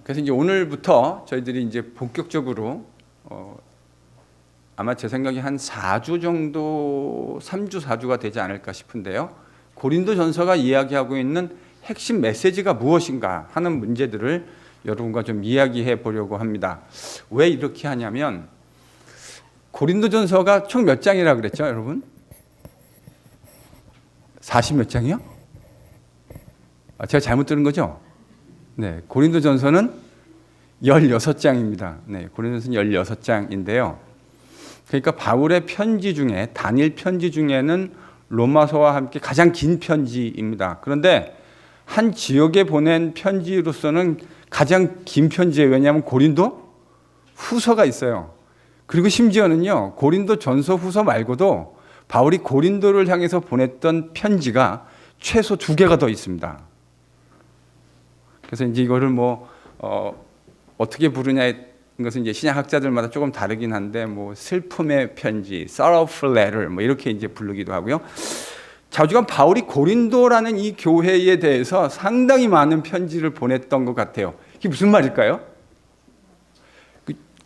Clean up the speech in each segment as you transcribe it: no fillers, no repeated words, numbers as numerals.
그래서 이제 오늘부터 저희들이 이제 본격적으로 아마 제 생각에 한 4주 정도, 3주, 4주가 되지 않을까 싶은데요. 고린도전서가 이야기하고 있는 핵심 메시지가 무엇인가 하는 문제들을 여러분과 좀 이야기해 보려고 합니다. 왜 이렇게 하냐면 고린도전서가 총 몇 장이라 그랬죠, 여러분? 40 몇 장이요? 제가 잘못 들은 거죠? 네, 고린도전서는 16장입니다. 네, 고린도전서는 16장인데요. 그러니까 바울의 편지 중에 단일 편지 중에는 로마서와 함께 가장 긴 편지입니다. 그런데 한 지역에 보낸 편지로서는 가장 긴 편지예요. 왜냐하면 고린도 후서가 있어요. 그리고 심지어는요, 고린도 전서 후서 말고도 바울이 고린도를 향해서 보냈던 편지가 최소 2개가 더 있습니다. 그래서 이제 이거를 어떻게 부르냐에 것은 이제 신약학자들마다 조금 다르긴 한데 슬픔의 편지, sorrowful letter 이렇게 이제 부르기도 하고요. 자주간 바울이 고린도라는 이 교회에 대해서 상당히 많은 편지를 보냈던 것 같아요. 이게 무슨 말일까요?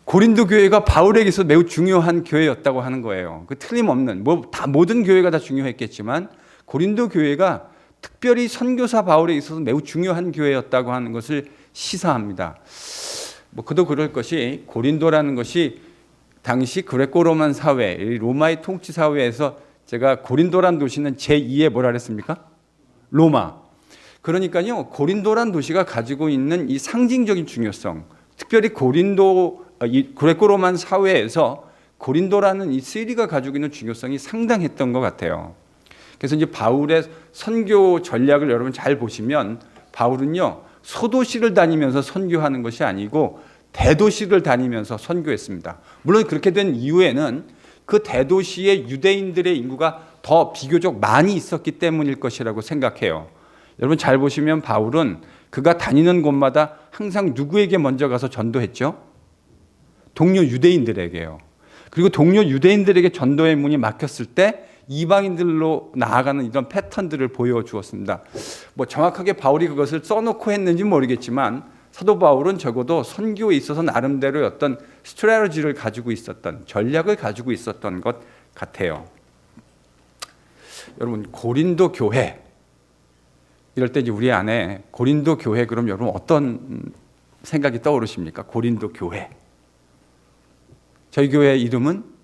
고린도 교회가 바울에게 있어서 매우 중요한 교회였다고 하는 거예요. 그 틀림없는 모든 교회가 다 중요했겠지만 고린도 교회가 특별히 선교사 바울에 있어서 매우 중요한 교회였다고 하는 것을 시사합니다. 그도 그럴 것이 고린도라는 것이 당시 그레코로만 사회, 로마의 통치 사회에서 제가 고린도란 도시는 제2의 뭐라 그랬습니까? 로마. 그러니까요, 고린도란 도시가 가지고 있는 이 상징적인 중요성, 특별히 이 그레코로만 사회에서 고린도라는 이 시리가 가지고 있는 중요성이 상당했던 것 같아요. 그래서 이제 바울의 선교 전략을 여러분 잘 보시면 바울은요, 소도시를 다니면서 선교하는 것이 아니고 대도시를 다니면서 선교했습니다. 물론 그렇게 된 이유에는 그 대도시의 유대인들의 인구가 더 비교적 많이 있었기 때문일 것이라고 생각해요. 여러분 잘 보시면 바울은 그가 다니는 곳마다 항상 누구에게 먼저 가서 전도했죠? 동료 유대인들에게요. 그리고 동료 유대인들에게 전도의 문이 막혔을 때 이방인들로 나아가는 이런 패턴들을 보여주었습니다. 정확하게 바울이 그것을 써놓고 했는지 모르겠지만 사도 바울은 적어도 선교에 있어서 나름대로의 어떤 스트래티지를 가지고 있었던, 전략을 가지고 있었던 것 같아요. 여러분, 고린도 교회, 이럴 때 이제 우리 안에 고린도 교회, 그럼 여러분 어떤 생각이 떠오르십니까? 고린도 교회. 저희 교회의 이름은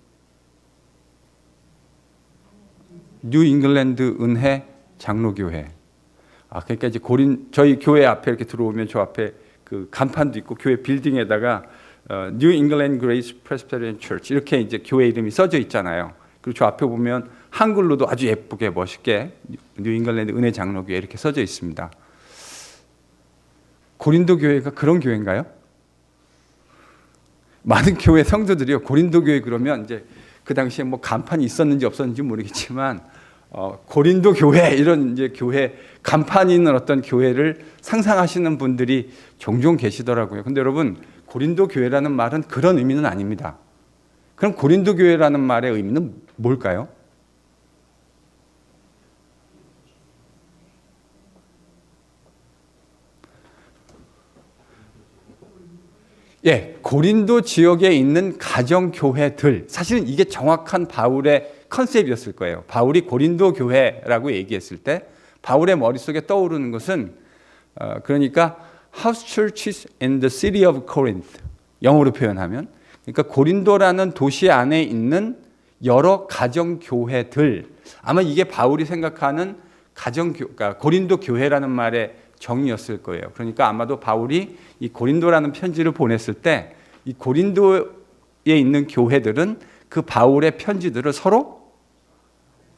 뉴 잉글랜드 은혜 장로교회. 그러니까 이제 저희 교회 앞에 이렇게 들어오면 저 앞에 그 간판도 있고 교회 빌딩에다가 뉴 잉글랜드 그레이스 프레스비테리안 처치 이렇게 이제 교회 이름이 써져 있잖아요. 그리고 저 앞에 보면 한글로도 아주 예쁘게 멋있게 뉴 잉글랜드 은혜 장로교회 이렇게 써져 있습니다. 고린도 교회가 그런 교회인가요? 많은 교회 성도들이요, 고린도 교회 그러면 이제 그 당시에 간판이 있었는지 없었는지 모르겠지만 고린도 교회 이런 이제 교회 간판이 있는 어떤 교회를 상상하시는 분들이 종종 계시더라고요. 근데 여러분, 고린도 교회라는 말은 그런 의미는 아닙니다. 그럼 고린도 교회라는 말의 의미는 뭘까요? 고린도 지역에 있는 가정교회들, 사실은 이게 정확한 바울의 컨셉이었을 거예요. 바울이 고린도 교회라고 얘기했을 때 바울의 머릿속에 떠오르는 것은 그러니까 house churches in the city of Corinth, 영어로 표현하면 그러니까 고린도라는 도시 안에 있는 여러 가정교회들, 아마 이게 바울이 생각하는 그러니까 고린도 교회라는 말의 정의였을 거예요. 그러니까 아마도 바울이 이 고린도라는 편지를 보냈을 때 이 고린도에 있는 교회들은 그 바울의 편지들을 서로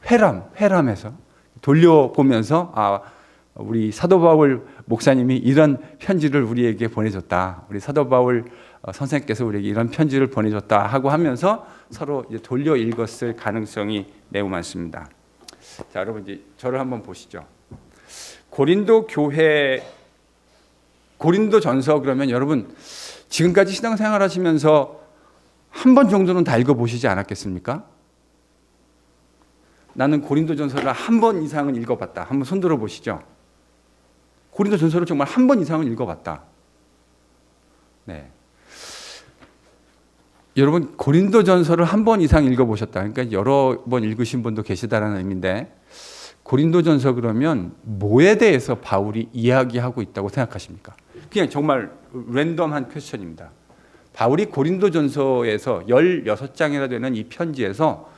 회람해서 돌려보면서 우리 사도 바울 목사님이 이런 편지를 우리에게 보내줬다. 우리 사도 바울 선생님께서 우리에게 이런 편지를 보내줬다 하고 하면서 서로 이제 돌려 읽었을 가능성이 매우 많습니다. 자, 여러분 이제 저를 한번 보시죠. 고린도 전서 그러면 여러분 지금까지 신앙생활 하시면서 한 번 정도는 다 읽어보시지 않았겠습니까? 나는 고린도 전서를 한 번 이상은 읽어봤다. 한번 손들어 보시죠. 고린도 전서를 정말 한 번 이상은 읽어봤다. 네. 여러분 고린도전서를 한 번 이상 읽어보셨다. 그러니까 여러 번 읽으신 분도 계시다라는 의미인데 고린도전서 그러면 뭐에 대해서 바울이 이야기하고 있다고 생각하십니까? 그냥 정말 랜덤한 퀘스천입니다. 바울이 고린도전서에서 16장이나 되는 이 편지에서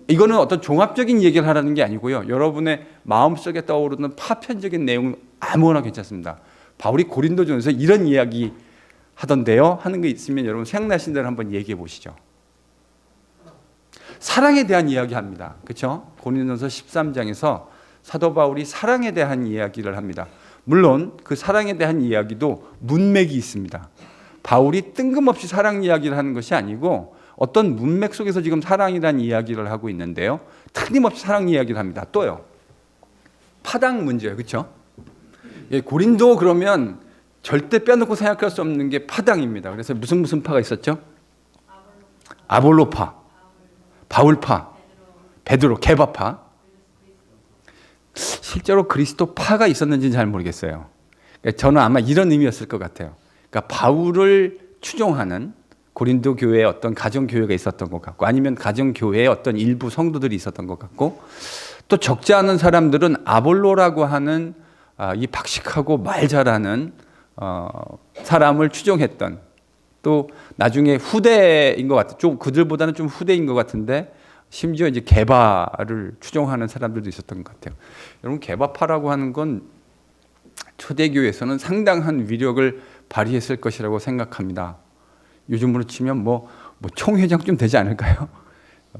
이거는 어떤 종합적인 얘기를 하라는 게 아니고요. 여러분의 마음속에 떠오르는 파편적인 내용 아무거나 괜찮습니다. 바울이 고린도전서에서 이런 이야기 하던데요 하는 게 있으면 여러분 생각나신 대로 한번 얘기해 보시죠. 사랑에 대한 이야기합니다. 그렇죠? 고린도전서 13장에서 사도 바울이 사랑에 대한 이야기를 합니다. 물론 그 사랑에 대한 이야기도 문맥이 있습니다. 바울이 뜬금없이 사랑 이야기를 하는 것이 아니고 어떤 문맥 속에서 지금 사랑이라는 이야기를 하고 있는데요. 틀림없이 사랑 이야기를 합니다. 또요. 파당 문제예요. 그렇죠? 예, 고린도 그러면 절대 빼놓고 생각할 수 없는 게 파당입니다. 그래서 무슨 파가 있었죠? 아볼로파, 바울파, 베드로, 게바파. 실제로 그리스도파가 있었는지는 잘 모르겠어요. 저는 아마 이런 의미였을 것 같아요. 그러니까 바울을 추종하는 고린도 교회에 어떤 가정교회가 있었던 것 같고 아니면 가정교회에 어떤 일부 성도들이 있었던 것 같고 또 적지 않은 사람들은 아볼로라고 하는 이 박식하고 말 잘하는 사람을 추종했던 또 나중에 후대인 것 같아요. 좀 그들보다는 좀 후대인 것 같은데 심지어 이제 게바를 추종하는 사람들도 있었던 것 같아요. 여러분 게바파라고 하는 건 초대교회에서는 상당한 위력을 발휘했을 것이라고 생각합니다. 요즘으로 치면 뭐 총회장쯤 되지 않을까요?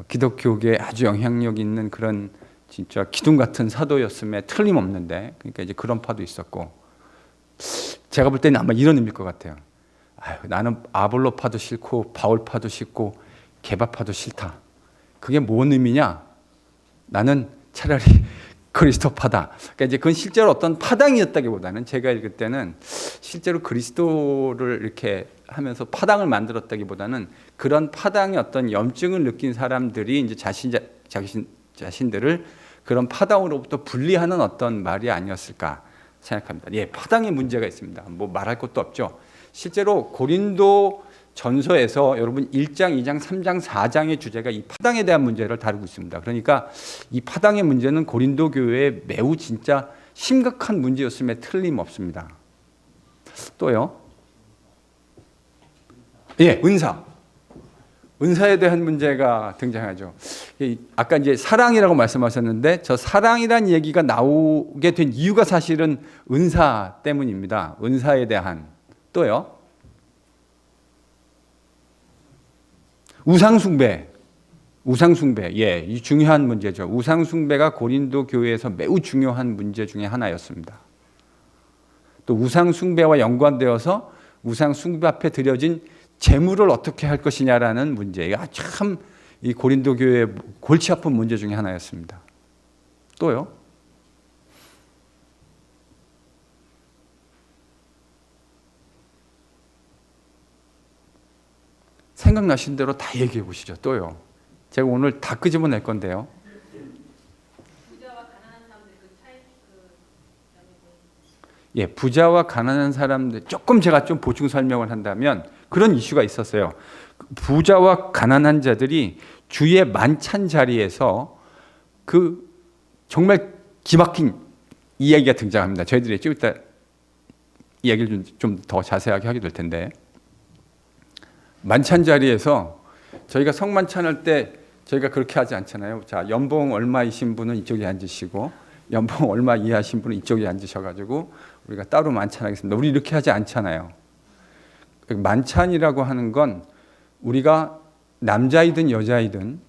기독교계에 아주 영향력 있는 그런 진짜 기둥 같은 사도였음에 틀림없는데 그러니까 이제 그런 파도 있었고 제가 볼 때는 아마 이런 의미일 것 같아요. 나는 아볼로파도 싫고 바울파도 싫고 게바파도 싫다. 그게 뭔 의미냐? 나는 차라리 그리스도파다. 그러니까 이제 그건 실제로 어떤 파당이었다기보다는 제가 읽을 때는 실제로 그리스도를 이렇게 하면서 파당을 만들었다기보다는 그런 파당의 어떤 염증을 느낀 사람들이 이제 자신들을 그런 파당으로부터 분리하는 어떤 말이 아니었을까 생각합니다. 예, 파당의 문제가 있습니다. 뭐 말할 것도 없죠. 실제로 고린도 전서에서 여러분 1장, 2장, 3장, 4장의 주제가 이 파당에 대한 문제를 다루고 있습니다. 그러니까 이 파당의 문제는 고린도 교회에 매우 진짜 심각한 문제였음에 틀림없습니다. 또요. 예, 은사에 대한 문제가 등장하죠. 아까 이제 사랑이라고 말씀하셨는데 저 사랑이란 얘기가 나오게 된 이유가 사실은 은사 때문입니다. 은사에 대한. 또요. 우상숭배. 예, 이 중요한 문제죠. 우상숭배가 고린도 교회에서 매우 중요한 문제 중에 하나였습니다. 또 우상숭배와 연관되어서 우상숭배 앞에 드려진 제물을 어떻게 할 것이냐라는 문제가 참 이 고린도 교회의 골치 아픈 문제 중에 하나였습니다. 또요. 생각나신 대로 다 얘기해 보시죠. 또요. 제가 오늘 다 끄집어낼 건데요. 부자와 가난한 사람들 그 차이 예, 부자와 가난한 사람들 조금 제가 좀 보충 설명을 한다면 그런 이슈가 있었어요. 부자와 가난한 자들이 주의 만찬 자리에서 그 정말 기막힌 이야기가 등장합니다. 저희들이 좀 이따 이야기를 좀 더 자세하게 하게 될 텐데 만찬 자리에서 저희가 성만찬할 때 저희가 그렇게 하지 않잖아요. 자, 연봉 얼마이신 분은 이쪽에 앉으시고 연봉 얼마 이하신 분은 이쪽에 앉으셔가지고 우리가 따로 만찬하겠습니다. 우리 이렇게 하지 않잖아요. 만찬이라고 하는 건 우리가 남자이든 여자이든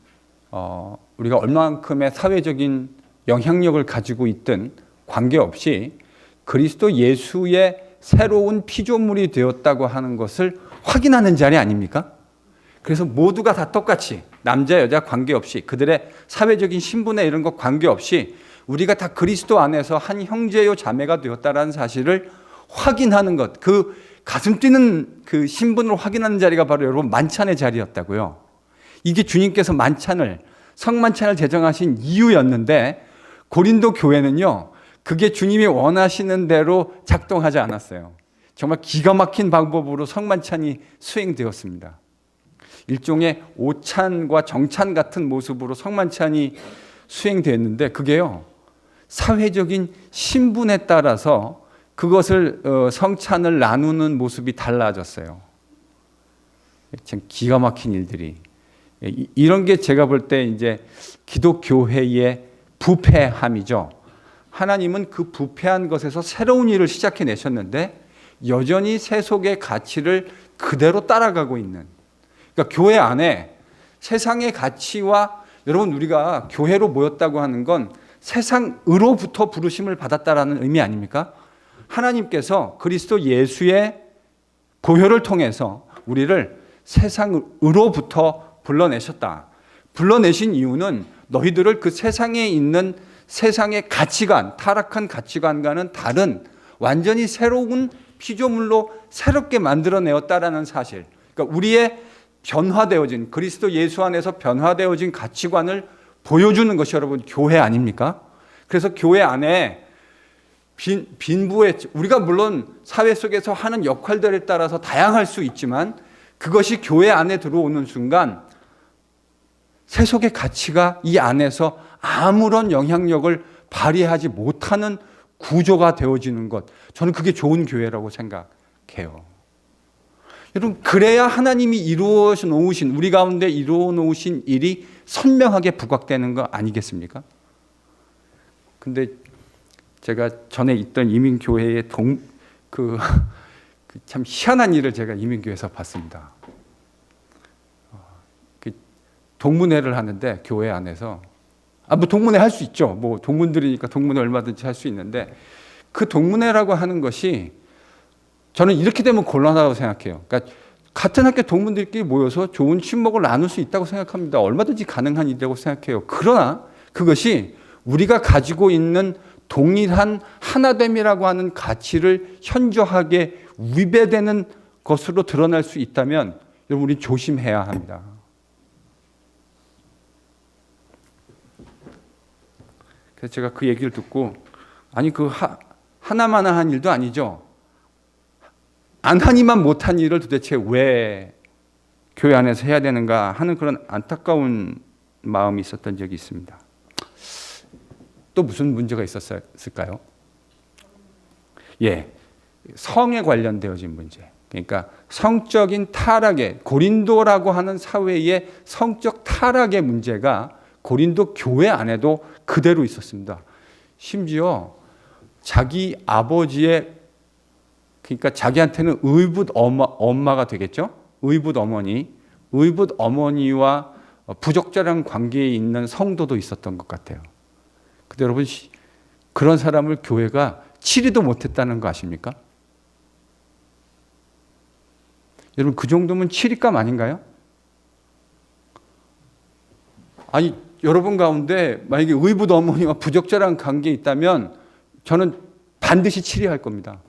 우리가 얼마만큼의 사회적인 영향력을 가지고 있든 관계없이 그리스도 예수의 새로운 피조물이 되었다고 하는 것을 확인하는 자리 아닙니까? 그래서 모두가 다 똑같이 남자 여자 관계없이 그들의 사회적인 신분에 이런 것 관계없이 우리가 다 그리스도 안에서 한 형제요 자매가 되었다라는 사실을 확인하는 것, 그 가슴 뛰는 그 신분을 확인하는 자리가 바로 여러분 만찬의 자리였다고요. 이게 주님께서 성만찬을 제정하신 이유였는데 고린도 교회는요, 그게 주님이 원하시는 대로 작동하지 않았어요. 정말 기가 막힌 방법으로 성만찬이 수행되었습니다. 일종의 오찬과 정찬 같은 모습으로 성만찬이 수행됐는데 그게요, 사회적인 신분에 따라서 그것을 성찬을 나누는 모습이 달라졌어요. 참 기가 막힌 일들이. 이런 게 제가 볼 때 이제 기독교회의 부패함이죠. 하나님은 그 부패한 것에서 새로운 일을 시작해 내셨는데 여전히 세속의 가치를 그대로 따라가고 있는. 그러니까 교회 안에 세상의 가치와, 여러분 우리가 교회로 모였다고 하는 건 세상으로부터 부르심을 받았다라는 의미 아닙니까? 하나님께서 그리스도 예수의 보혈을 통해서 우리를 세상으로부터 불러내셨다. 불러내신 이유는 너희들을 그 세상에 있는 세상의 가치관, 타락한 가치관과는 다른 완전히 새로운 피조물로 새롭게 만들어내었다라는 사실. 그러니까 우리의 변화되어진, 그리스도 예수 안에서 변화되어진 가치관을 보여주는 것이 여러분 교회 아닙니까? 그래서 교회 안에 빈부의, 우리가 물론 사회 속에서 하는 역할들에 따라서 다양할 수 있지만 그것이 교회 안에 들어오는 순간 세속의 가치가 이 안에서 아무런 영향력을 발휘하지 못하는 구조가 되어지는 것, 저는 그게 좋은 교회라고 생각해요. 여러분, 그래야 하나님이 이루어 놓으신, 우리 가운데 이루어 놓으신 일이 선명하게 부각되는 거 아니겠습니까? 근데 제가 전에 있던 이민교회의 참 희한한 일을 제가 이민교회에서 봤습니다. 동문회를 하는데 교회 안에서, 뭐 동문회 할 수 있죠. 뭐 동문들이니까 동문회 얼마든지 할 수 있는데, 그 동문회라고 하는 것이 저는 이렇게 되면 곤란하다고 생각해요. 그러니까 같은 학교 동문들끼리 모여서 좋은 친목을 나눌 수 있다고 생각합니다. 얼마든지 가능한 일이라고 생각해요. 그러나 그것이 우리가 가지고 있는 동일한 하나됨이라고 하는 가치를 현저하게 위배되는 것으로 드러날 수 있다면 여러분, 우리 조심해야 합니다. 그래서 제가 그 얘기를 듣고, 아니 그 하나마나 한 일도 아니죠. 안 하니만 못한 일을 도대체 왜 교회 안에서 해야 되는가 하는 그런 안타까운 마음이 있었던 적이 있습니다. 또 무슨 문제가 있었을까요? 예, 성에 관련되어진 문제. 그러니까 성적인 타락의, 고린도라고 하는 사회의 성적 타락의 문제가 고린도 교회 안에도 그대로 있었습니다. 심지어 자기 아버지의, 그러니까 자기한테는 의붓 엄마가 되겠죠? 의붓 어머니와 부적절한 관계에 있는 성도도 있었던 것 같아요. 근데 여러분, 그런 사람을 교회가 치리도 못했다는 거 아십니까? 여러분, 그 정도면 치리감 아닌가요? 아니, 여러분 가운데 만약에 의붓 어머니와 부적절한 관계에 있다면 저는 반드시 치리할 겁니다.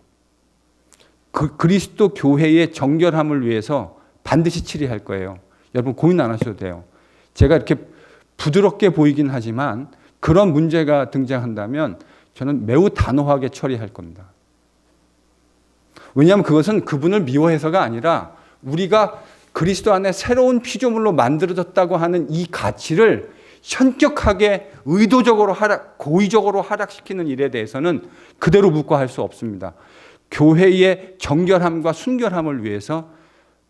그리스도 교회의 정결함을 위해서 반드시 치리할 거예요. 여러분, 고민 안 하셔도 돼요. 제가 이렇게 부드럽게 보이긴 하지만 그런 문제가 등장한다면 저는 매우 단호하게 처리할 겁니다. 왜냐하면 그것은 그분을 미워해서가 아니라 우리가 그리스도 안에 새로운 피조물로 만들어졌다고 하는 이 가치를 현격하게 의도적으로 고의적으로 하락시키는 일에 대해서는 그대로 묵과할 수 없습니다. 교회의 정결함과 순결함을 위해서,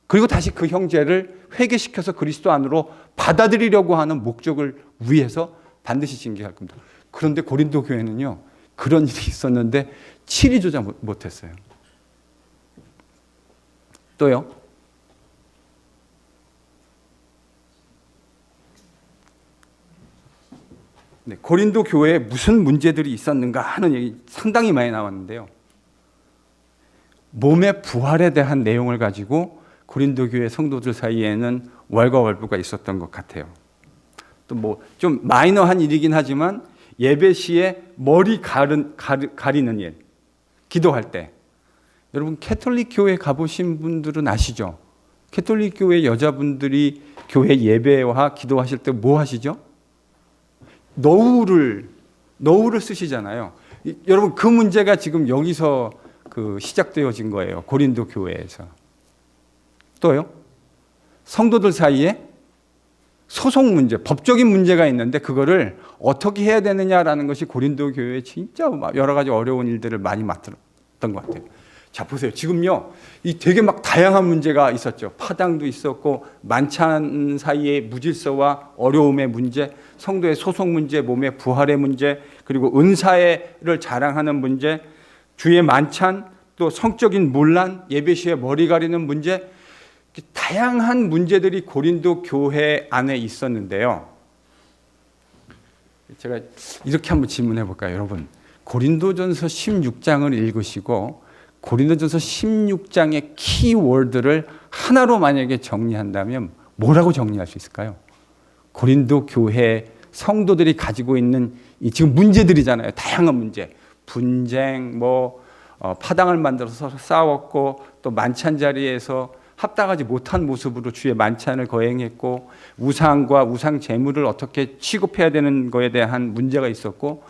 그리고 다시 그 형제를 회개시켜서 그리스도 안으로 받아들이려고 하는 목적을 위해서 반드시 징계할 겁니다. 그런데 고린도 교회는요, 그런 일이 있었는데 치리조차 못했어요. 또요? 네, 고린도 교회에 무슨 문제들이 있었는가 하는 얘기 상당히 많이 나왔는데요. 몸의 부활에 대한 내용을 가지고 고린도 교회 성도들 사이에는 왈가왈부가 있었던 것 같아요. 또 뭐 좀 마이너한 일이긴 하지만 예배 시에 머리 가리는 일, 기도할 때. 여러분, 캐톨릭 교회 가보신 분들은 아시죠? 캐톨릭 교회 여자분들이 교회 예배와 기도하실 때 뭐 하시죠? 너울을 쓰시잖아요. 여러분, 그 문제가 지금 여기서 시작되어진 거예요. 고린도 교회에서. 또요. 성도들 사이에 소송 문제, 법적인 문제가 있는데 그거를 어떻게 해야 되느냐라는 것이 고린도 교회에 진짜 여러 가지 어려운 일들을 많이 맡았던 것 같아요. 자, 보세요. 지금요, 이 되게 막 다양한 문제가 있었죠. 파당도 있었고, 만찬 사이의 무질서와 어려움의 문제, 성도의 소송 문제, 몸의 부활의 문제, 그리고 은사를 자랑하는 문제, 주의 만찬, 또 성적인 문란, 예배 시에 머리 가리는 문제, 다양한 문제들이 고린도 교회 안에 있었는데요. 제가 이렇게 한번 질문해 볼까요, 여러분? 고린도전서 16장을 읽으시고 고린도전서 16장의 키워드를 하나로 만약에 정리한다면 뭐라고 정리할 수 있을까요? 고린도 교회 성도들이 가지고 있는 이 지금 문제들이잖아요. 다양한 문제, 분쟁, 파당을 만들어서 싸웠고 또 만찬 자리에서 합당하지 못한 모습으로 주의 만찬을 거행했고 우상과 우상 제물을 어떻게 취급해야 되는 거에 대한 문제가 있었고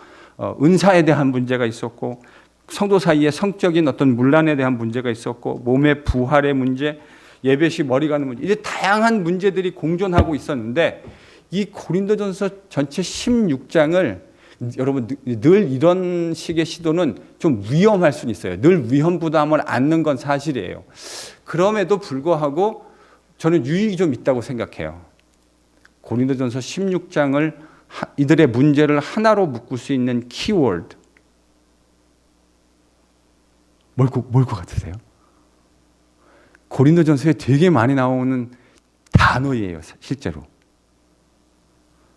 은사에 대한 문제가 있었고 성도 사이에 성적인 어떤 문란에 대한 문제가 있었고 몸의 부활의 문제, 예배 시 머리 가는 문제, 이제 다양한 문제들이 공존하고 있었는데 이 고린도전서 전체 16장을 여러분 늘 이런 식의 시도는 좀 위험할 수는 있어요. 늘 위험 부담을 안는 건 사실이에요. 그럼에도 불구하고 저는 유익이 좀 있다고 생각해요. 고린도전서 16장을 이들의 문제를 하나로 묶을 수 있는 키워드 뭘 것 같으세요? 고린도전서에 되게 많이 나오는 단어예요, 실제로.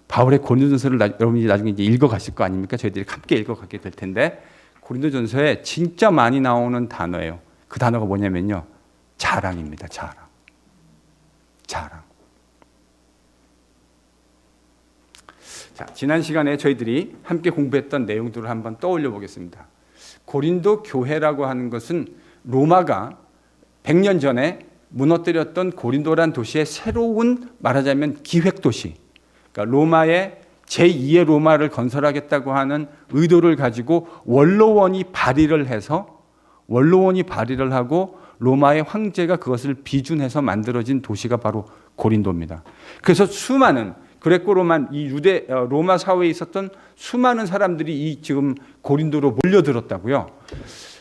바울의 고린도전서를 여러분이 나중에 이제 읽어가실 거 아닙니까? 저희들이 함께 읽어가게 될 텐데 고린도전서에 진짜 많이 나오는 단어예요. 그 단어가 뭐냐면요, 자랑입니다. 자랑. 자, 지난 시간에 저희들이 함께 공부했던 내용들을 한번 떠올려 보겠습니다. 고린도 교회라고 하는 것은 로마가 100년 전에 무너뜨렸던 고린도란 도시의 새로운 말하자면 기획도시, 그러니까 로마의 제2의 로마를 건설하겠다고 하는 의도를 가지고 원로원이 발의를 하고 로마의 황제가 그것을 비준해서 만들어진 도시가 바로 고린도입니다. 그래서 수많은 그레코 로만 이 로마 사회에 있었던 수많은 사람들이 이 지금 고린도로 몰려들었다고요.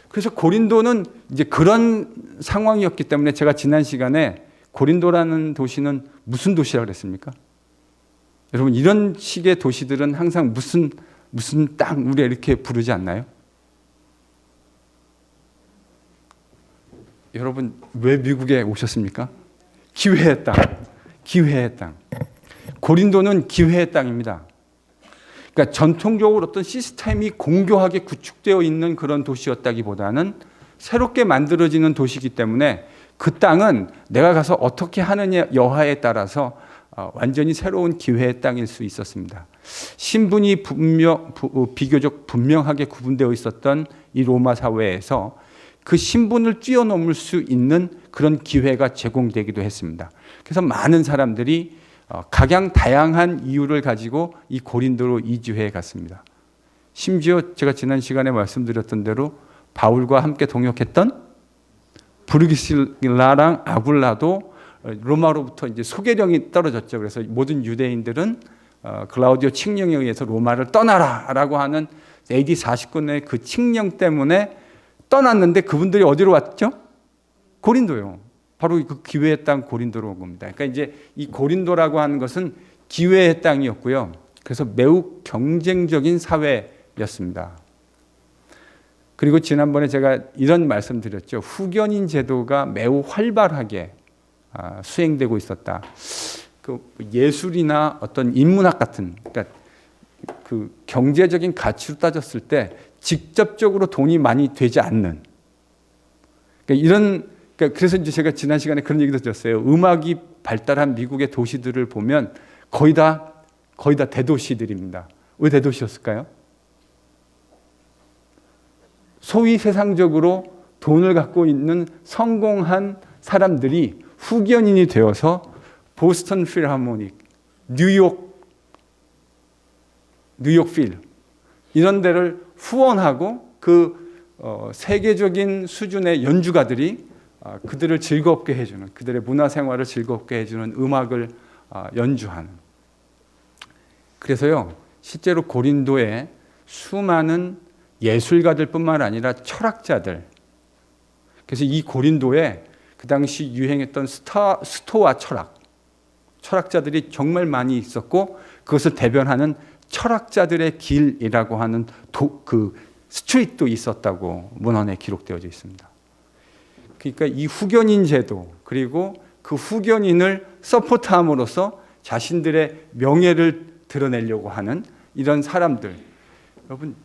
그래서 고린도는 이제 그런 상황이었기 때문에 제가 지난 시간에 고린도라는 도시는 무슨 도시라고 그랬습니까? 여러분 이런 식의 도시들은 항상 무슨 땅 우리가 이렇게 부르지 않나요? 여러분 왜 미국에 오셨습니까? 기회의 땅. 고린도는 기회의 땅입니다. 그러니까 전통적으로 어떤 시스템이 공교하게 구축되어 있는 그런 도시였다기보다는 새롭게 만들어지는 도시이기 때문에 그 땅은 내가 가서 어떻게 하느냐 여하에 따라서 완전히 새로운 기회의 땅일 수 있었습니다. 신분이 비교적 분명하게 구분되어 있었던 이 로마 사회에서 그 신분을 뛰어넘을 수 있는 그런 기회가 제공되기도 했습니다. 그래서 많은 사람들이 각양 다양한 이유를 가지고 이 고린도로 이주해 갔습니다. 심지어 제가 지난 시간에 말씀드렸던 대로 바울과 함께 동역했던 브루기실라랑 아굴라도 로마로부터 이제 소개령이 떨어졌죠. 그래서 모든 유대인들은 클라우디오 칙령에 의해서 로마를 떠나라라고 하는 AD 49년의 그 칙령 때문에 떠났는데 그분들이 어디로 왔죠? 고린도요. 바로 그 기회의 땅 고린도로 온 겁니다. 그러니까 이제 이 고린도라고 하는 것은 기회의 땅이었고요. 그래서 매우 경쟁적인 사회였습니다. 그리고 지난번에 제가 이런 말씀 드렸죠. 후견인 제도가 매우 활발하게 수행되고 있었다. 그 예술이나 어떤 인문학 같은, 그러니까 그 경제적인 가치로 따졌을 때 직접적으로 돈이 많이 되지 않는, 그러니까 그래서 이제 제가 지난 시간에 그런 얘기도 드렸어요. 음악이 발달한 미국의 도시들을 보면 거의 다 대도시들입니다. 왜 대도시였을까요? 소위 세상적으로 돈을 갖고 있는 성공한 사람들이 후견인이 되어서 보스턴 필하모닉, 뉴욕 필 이런 데를 후원하고 그 세계적인 수준의 연주가들이 그들을 즐겁게 해주는, 그들의 문화생활을 즐겁게 해주는 음악을 연주하는. 그래서요, 실제로 고린도에 수많은 예술가들 뿐만 아니라 철학자들, 그래서 이 고린도에 그 당시 유행했던 스토아 철학자들이 정말 많이 있었고, 그것을 대변하는 철학자들의 길이라고 하는 그 스트리트도 있었다고 문헌에 기록되어져 있습니다. 그러니까 이 후견인 제도, 그리고 그 후견인을 서포트함으로써 자신들의 명예를 드러내려고 하는 이런 사람들, 여러분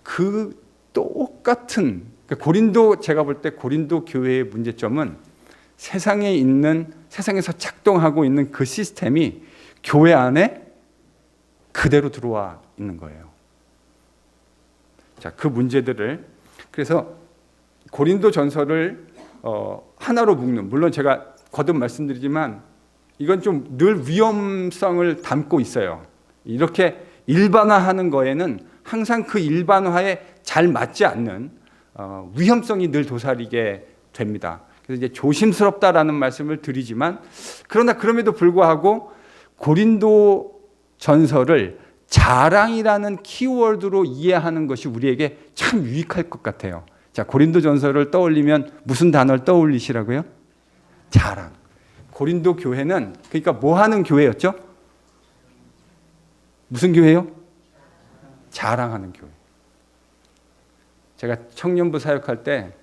그 똑같은, 그러니까 고린도, 제가 볼 때 고린도 교회의 문제점은 세상에서 작동하고 있는 그 시스템이 교회 안에 그대로 들어와 있는 거예요. 자, 그 문제들을, 그래서 고린도 전서를 하나로 묶는, 물론 제가 거듭 말씀드리지만 이건 좀 늘 위험성을 담고 있어요. 이렇게 일반화하는 거에는 항상 그 일반화에 잘 맞지 않는 위험성이 늘 도사리게 됩니다. 그래서 이제 조심스럽다라는 말씀을 드리지만, 그러나 그럼에도 불구하고 고린도 전서를 자랑이라는 키워드로 이해하는 것이 우리에게 참 유익할 것 같아요. 자, 고린도 전서를 떠올리면 무슨 단어를 떠올리시라고요? 자랑. 고린도 교회는 그러니까 뭐 하는 교회였죠? 무슨 교회요? 자랑하는 교회. 제가 청년부 사역할 때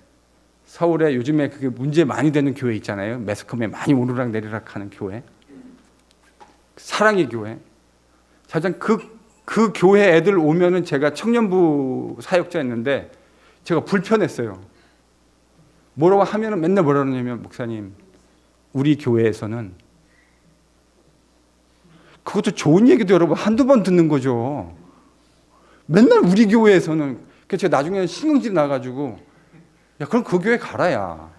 서울에 요즘에 그게 문제 많이 되는 교회 있잖아요. 매스컴에 많이 오르락 내리락 하는 교회. 사랑의 교회. 사실 그 교회 애들 오면은, 제가 청년부 사역자였는데 제가 불편했어요. 뭐라고 하면은 맨날 뭐라 그러냐면, 목사님, 우리 교회에서는, 그것도 좋은 얘기도 여러분 한두 번 듣는 거죠. 맨날 우리 교회에서는. 그래서 제가 나중에 신경질 나가지고, 야, 그럼 그 교회 가라야.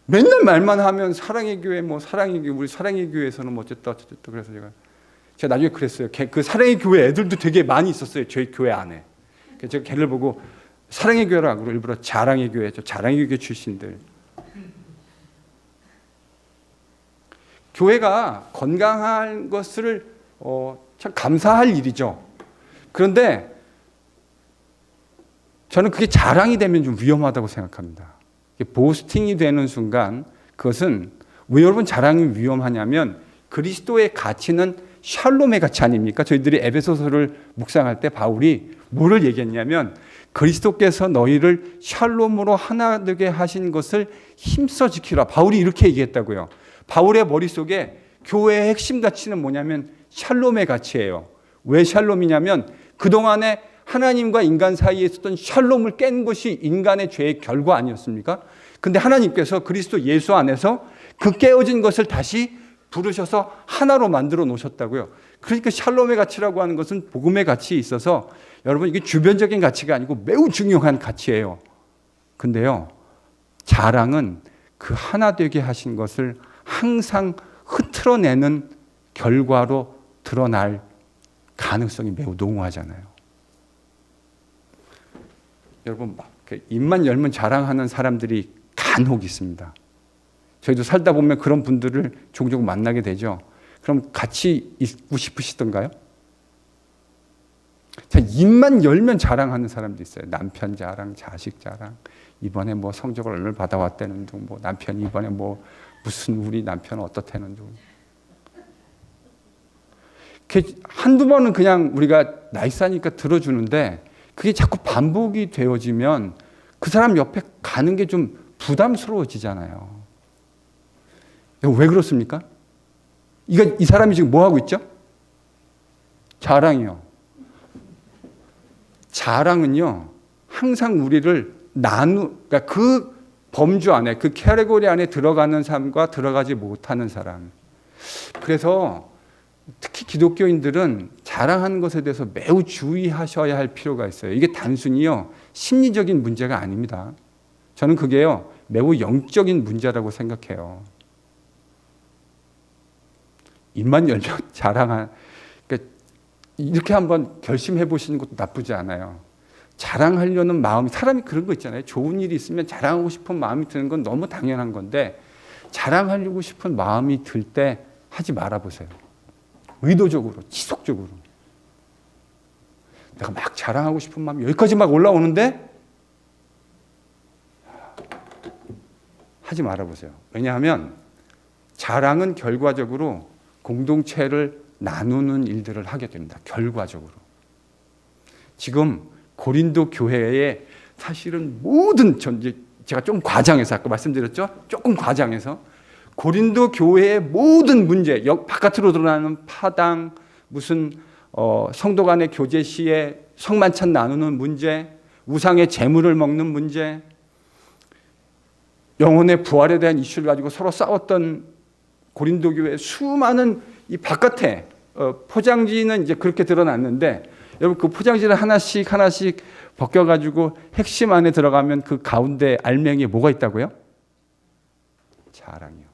맨날 말만 하면 사랑의 교회, 뭐 사랑의 교회, 우리 사랑의 교회에서는 뭐 어쨌다 어쨌다. 그래서 제가 나중에 그랬어요. 그 사랑의 교회 애들도 되게 많이 있었어요, 저희 교회 안에. 그래서 제가 걔를 보고 사랑의 교회라고 일부러 자랑의 교회, 저 자랑의 교회 출신들. 교회가 건강한 것을 참 감사할 일이죠. 그런데 저는 그게 자랑이 되면 좀 위험하다고 생각합니다. 보스팅이 되는 순간, 그것은 왜 여러분 자랑이 위험하냐면, 그리스도의 가치는 샬롬의 가치 아닙니까? 저희들이 에베소서를 묵상할 때 바울이 뭐를 얘기했냐면, 그리스도께서 너희를 샬롬으로 하나 되게 하신 것을 힘써 지키라. 바울이 이렇게 얘기했다고요. 바울의 머릿속에 교회의 핵심 가치는 뭐냐면 샬롬의 가치예요. 왜 샬롬이냐면, 그동안에 하나님과 인간 사이에 있었던 샬롬을 깬 것이 인간의 죄의 결과 아니었습니까? 근데 하나님께서 그리스도 예수 안에서 그 깨어진 것을 다시 부르셔서 하나로 만들어 놓으셨다고요. 그러니까 샬롬의 가치라고 하는 것은 복음의 가치에 있어서, 여러분, 이게 주변적인 가치가 아니고 매우 중요한 가치예요. 근데요, 자랑은 그 하나 되게 하신 것을 항상 흐트러내는 결과로 드러날 가능성이 매우 농후하잖아요. 여러분, 입만 열면 자랑하는 사람들이 간혹 있습니다. 저희도 살다 보면 그런 분들을 종종 만나게 되죠. 그럼 같이 있고 싶으시던가요? 자, 입만 열면 자랑하는 사람도 있어요. 남편 자랑, 자식 자랑, 이번에 뭐 성적을 얼마를 받아왔다는 둥, 뭐 남편이 이번에 뭐 무슨 우리 남편은 어떻다는 둥. 한두 번은 그냥 우리가 나이스하니까 들어주는데, 그게 자꾸 반복이 되어지면 그 사람 옆에 가는 게 좀 부담스러워지잖아요. 왜 그렇습니까? 이 사람이 지금 뭐 하고 있죠? 자랑이요. 자랑은요, 항상 우리를 그러니까 그 범주 안에, 그 캐러고리 안에 들어가는 사람과 들어가지 못하는 사람. 그래서 특히 기독교인들은 자랑하는 것에 대해서 매우 주의하셔야 할 필요가 있어요. 이게 단순히요, 심리적인 문제가 아닙니다. 저는 그게요, 매우 영적인 문제라고 생각해요. 입만 열면 그러니까 이렇게 한번 결심해 보시는 것도 나쁘지 않아요. 자랑하려는 마음이, 사람이 그런 거 있잖아요. 좋은 일이 있으면 자랑하고 싶은 마음이 드는 건 너무 당연한 건데 자랑하려고 싶은 마음이 들 때 하지 말아보세요. 의도적으로, 지속적으로. 내가 막 자랑하고 싶은 마음이 여기까지 막 올라오는데 하지 말아보세요. 왜냐하면 자랑은 결과적으로 공동체를 나누는 일들을 하게 됩니다. 결과적으로. 지금 고린도 교회에 사실은 모든 제가 좀 과장해서 아까 말씀드렸죠? 조금 과장해서 고린도 교회의 모든 문제, 바깥으로 드러나는 파당, 무슨 성도 간의 교제 시에 성만찬 나누는 문제, 우상의 재물을 먹는 문제, 영혼의 부활에 대한 이슈를 가지고 서로 싸웠던 고린도 교회의 수많은 이 바깥에 포장지는 이제 그렇게 드러났는데 여러분 그 포장지를 하나씩 벗겨가지고 핵심 안에 들어가면 그 가운데 알맹이에 뭐가 있다고요? 자랑이요.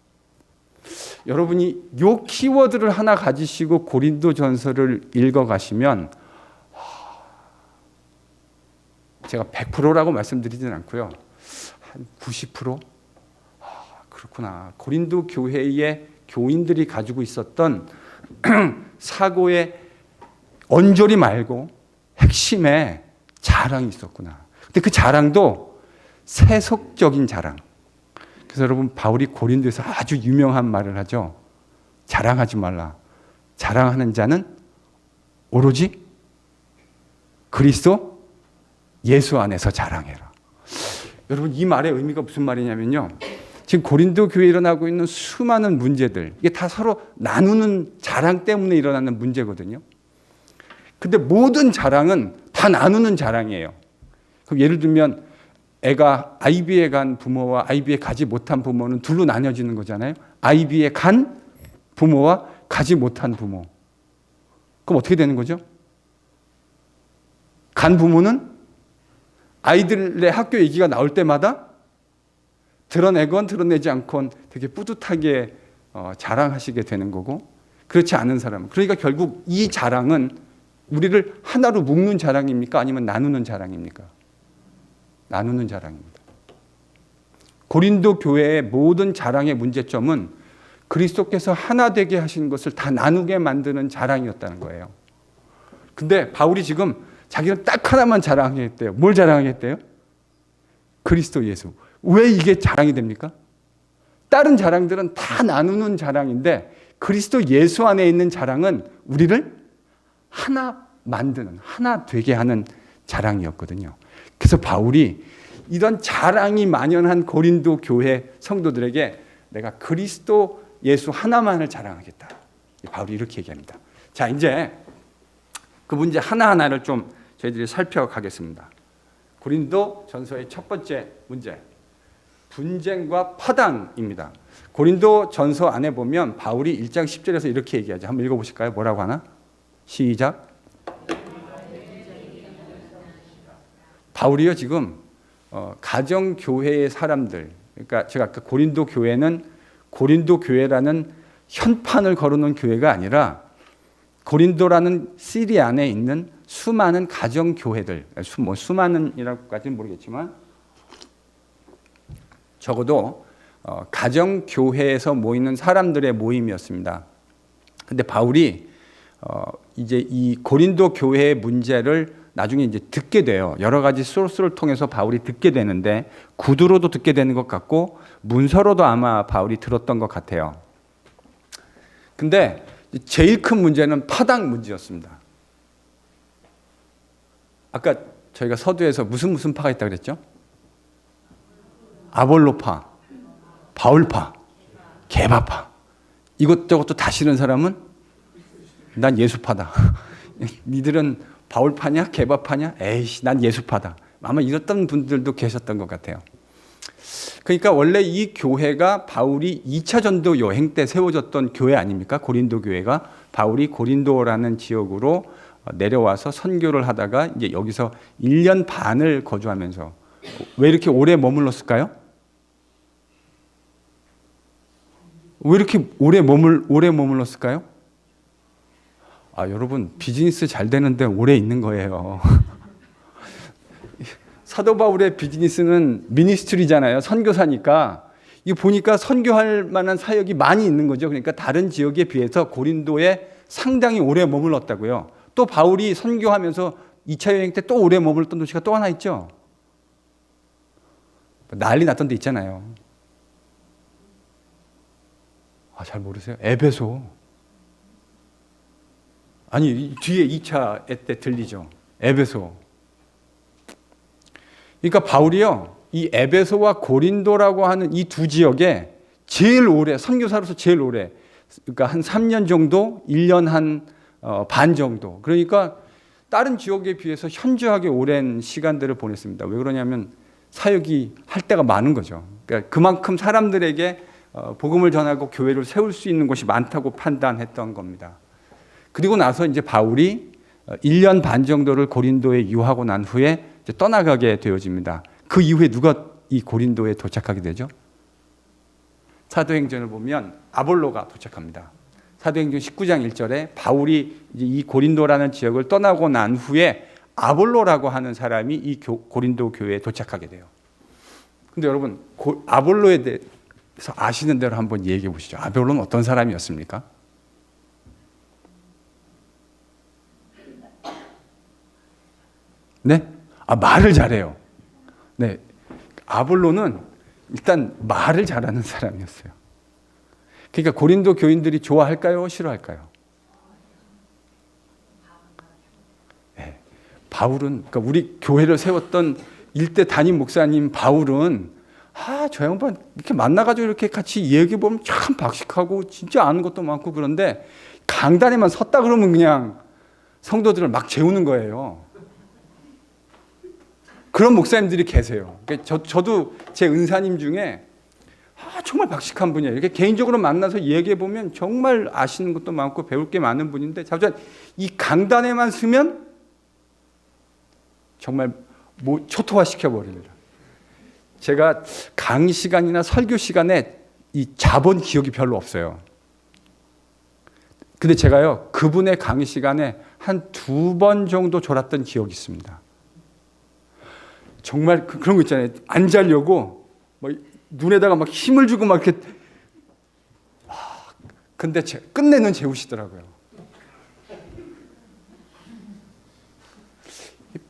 여러분이 요 키워드를 하나 가지시고 고린도 전서를 읽어가시면 제가 100%라고 말씀드리진 않고요. 한 90%? 그렇구나. 고린도 교회의 교인들이 가지고 있었던 사고의 언저리 말고 핵심에 자랑이 있었구나. 근데 그 자랑도 세속적인 자랑. 그래서 여러분 바울이 고린도에서 아주 유명한 말을 하죠. 자랑하지 말라. 자랑하는 자는 오로지 그리스도 예수 안에서 자랑해라. 여러분 이 말의 의미가 무슨 말이냐면요. 지금 고린도 교회에 일어나고 있는 수많은 문제들, 이게 다 서로 나누는 자랑 때문에 일어나는 문제거든요. 근데 모든 자랑은 다 나누는 자랑이에요. 그럼 예를 들면 애가 IB에 간 부모와 IB에 가지 못한 부모는 둘로 나뉘어지는 거잖아요. IB에 간 부모와 가지 못한 부모. 그럼 어떻게 되는 거죠? 간 부모는 아이들의 학교 얘기가 나올 때마다 드러내건 드러내지 않건 되게 뿌듯하게 자랑하시게 되는 거고, 그렇지 않은 사람은, 그러니까 결국 이 자랑은 우리를 하나로 묶는 자랑입니까? 아니면 나누는 자랑입니까? 나누는 자랑입니다. 고린도 교회의 모든 자랑의 문제점은 그리스도께서 하나 되게 하신 것을 다 나누게 만드는 자랑이었다는 거예요. 근데 바울이 지금 자기는 딱 하나만 자랑하겠대요. 뭘 자랑하겠대요? 그리스도 예수. 왜 이게 자랑이 됩니까? 다른 자랑들은 다 나누는 자랑인데 그리스도 예수 안에 있는 자랑은 우리를 하나 만드는, 하나 되게 하는 자랑이었거든요. 그래서 바울이 이런 자랑이 만연한 고린도 교회 성도들에게 내가 그리스도 예수 하나만을 자랑하겠다. 바울이 이렇게 얘기합니다. 자, 이제 그 문제 하나하나를 좀 저희들이 살펴가겠습니다. 고린도 전서의 첫 번째 문제, 분쟁과 파당입니다. 고린도 전서 안에 보면 바울이 1장 10절에서 이렇게 얘기하죠. 한번 읽어보실까요? 뭐라고 하나? 시작. 바울이요 지금 가정교회의 사람들, 그러니까 제가 아까 고린도 교회는 고린도 교회라는 현판을 걸어놓은 교회가 아니라 고린도라는 시리 안에 있는 수많은 가정교회들, 수많은이라고까지는 모르겠지만 적어도 가정교회에서 모이는 사람들의 모임이었습니다. 근데 바울이 이제 이 고린도 교회의 문제를 나중에 이제 듣게 돼요. 여러 가지 소스를 통해서 바울이 듣게 되는데 구두로도 듣게 되는 것 같고 문서로도 아마 바울이 들었던 것 같아요. 근데 제일 큰 문제는 파당 문제였습니다. 아까 저희가 서두에서 무슨 파가 있다고 그랬죠? 아볼로파, 바울파, 게바파. 이것저것도 다 싫은 사람은 난 예수파다. 니들은 바울파냐 게바파냐? 에이씨 난 예수파다. 아마 이랬던 분들도 계셨던 것 같아요. 그러니까 원래 이 교회가 바울이 2차 전도 여행 때 세워졌던 교회 아닙니까? 고린도 교회가 바울이 고린도라는 지역으로 내려와서 선교를 하다가 이제 여기서 1년 반을 거주하면서 왜 이렇게 오래 머물렀을까요? 왜 이렇게 오래 머물렀을까요? 여러분 비즈니스 잘 되는데 오래 있는 거예요. 사도 바울의 비즈니스는 미니스트리잖아요. 선교사니까. 이 보니까 선교할 만한 사역이 많이 있는 거죠. 그러니까 다른 지역에 비해서 고린도에 상당히 오래 머물렀다고요. 또 바울이 선교하면서 2차 여행 때 또 오래 머물렀던 도시가 또 하나 있죠. 난리 났던 데 있잖아요. 잘 모르세요? 에베소. 아니, 뒤에 2차 때 들리죠. 에베소. 그러니까 바울이요, 이 에베소와 고린도라고 하는 이 두 지역에 제일 오래, 선교사로서 제일 오래, 그러니까 한 3년 정도, 1년 한 반 정도. 그러니까 다른 지역에 비해서 현저하게 오랜 시간들을 보냈습니다. 왜 그러냐면 사역이 할 때가 많은 거죠. 그러니까 그만큼 사람들에게 복음을 전하고 교회를 세울 수 있는 곳이 많다고 판단했던 겁니다. 그리고 나서 이제 바울이 1년 반 정도를 고린도에 유하고 난 후에 이제 떠나가게 되어집니다. 그 이후에 누가 이 고린도에 도착하게 되죠? 사도행전을 보면 아볼로가 도착합니다. 사도행전 19장 1절에 바울이 이제 이 고린도라는 지역을 떠나고 난 후에 아볼로라고 하는 사람이 이 고린도 교회에 도착하게 돼요. 근데 여러분, 아볼로에 대해서 아시는 대로 한번 얘기해 보시죠. 아볼로는 어떤 사람이었습니까? 네? 말을 잘해요. 네. 아볼로는 일단 말을 잘하는 사람이었어요. 그러니까 고린도 교인들이 좋아할까요? 싫어할까요? 네. 바울은, 그러니까 우리 교회를 세웠던 일대 담임 목사님 바울은 저 양반 이렇게 만나가지고 이렇게 같이 얘기해보면 참 박식하고 진짜 아는 것도 많고 그런데 강단에만 섰다 그러면 그냥 성도들을 막 재우는 거예요. 그런 목사님들이 계세요. 저도 제 은사님 중에 정말 박식한 분이에요. 이렇게 개인적으로 만나서 얘기해보면 정말 아시는 것도 많고 배울 게 많은 분인데 이 강단에만 서면 정말 초토화시켜버립니다. 제가 강의 시간이나 설교 시간에 이 자본 기억이 별로 없어요. 근데 제가요, 그분의 강의 시간에 한 2번 정도 졸았던 기억이 있습니다. 정말 그런 거 있잖아요. 안 자려고 눈에다가 막 힘을 주고 막 이렇게. 근데 끝내는 재우시더라고요.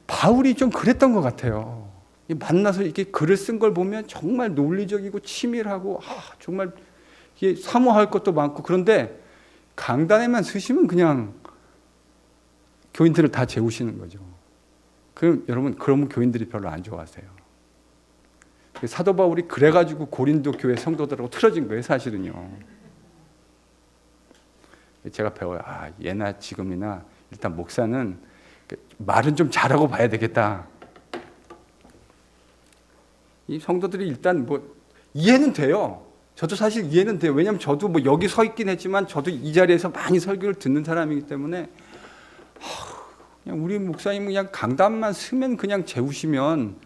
바울이 좀 그랬던 것 같아요. 만나서 이렇게 글을 쓴 걸 보면 정말 논리적이고 치밀하고 정말 사모할 것도 많고 그런데 강단에만 서시면 그냥 교인들을 다 재우시는 거죠. 그럼 여러분, 그러면 교인들이 별로 안 좋아하세요. 사도 바울이 그래가지고 고린도 교회 성도들하고 틀어진 거예요, 사실은요. 제가 배워요. 예나 지금이나 일단 목사는 말은 좀 잘하고 봐야 되겠다. 이 성도들이 일단 이해는 돼요. 저도 사실 이해는 돼요. 왜냐하면 저도 여기 서 있긴 했지만 저도 이 자리에서 많이 설교를 듣는 사람이기 때문에 그냥 우리 목사님은 그냥 강단만 쓰면 그냥 재우시면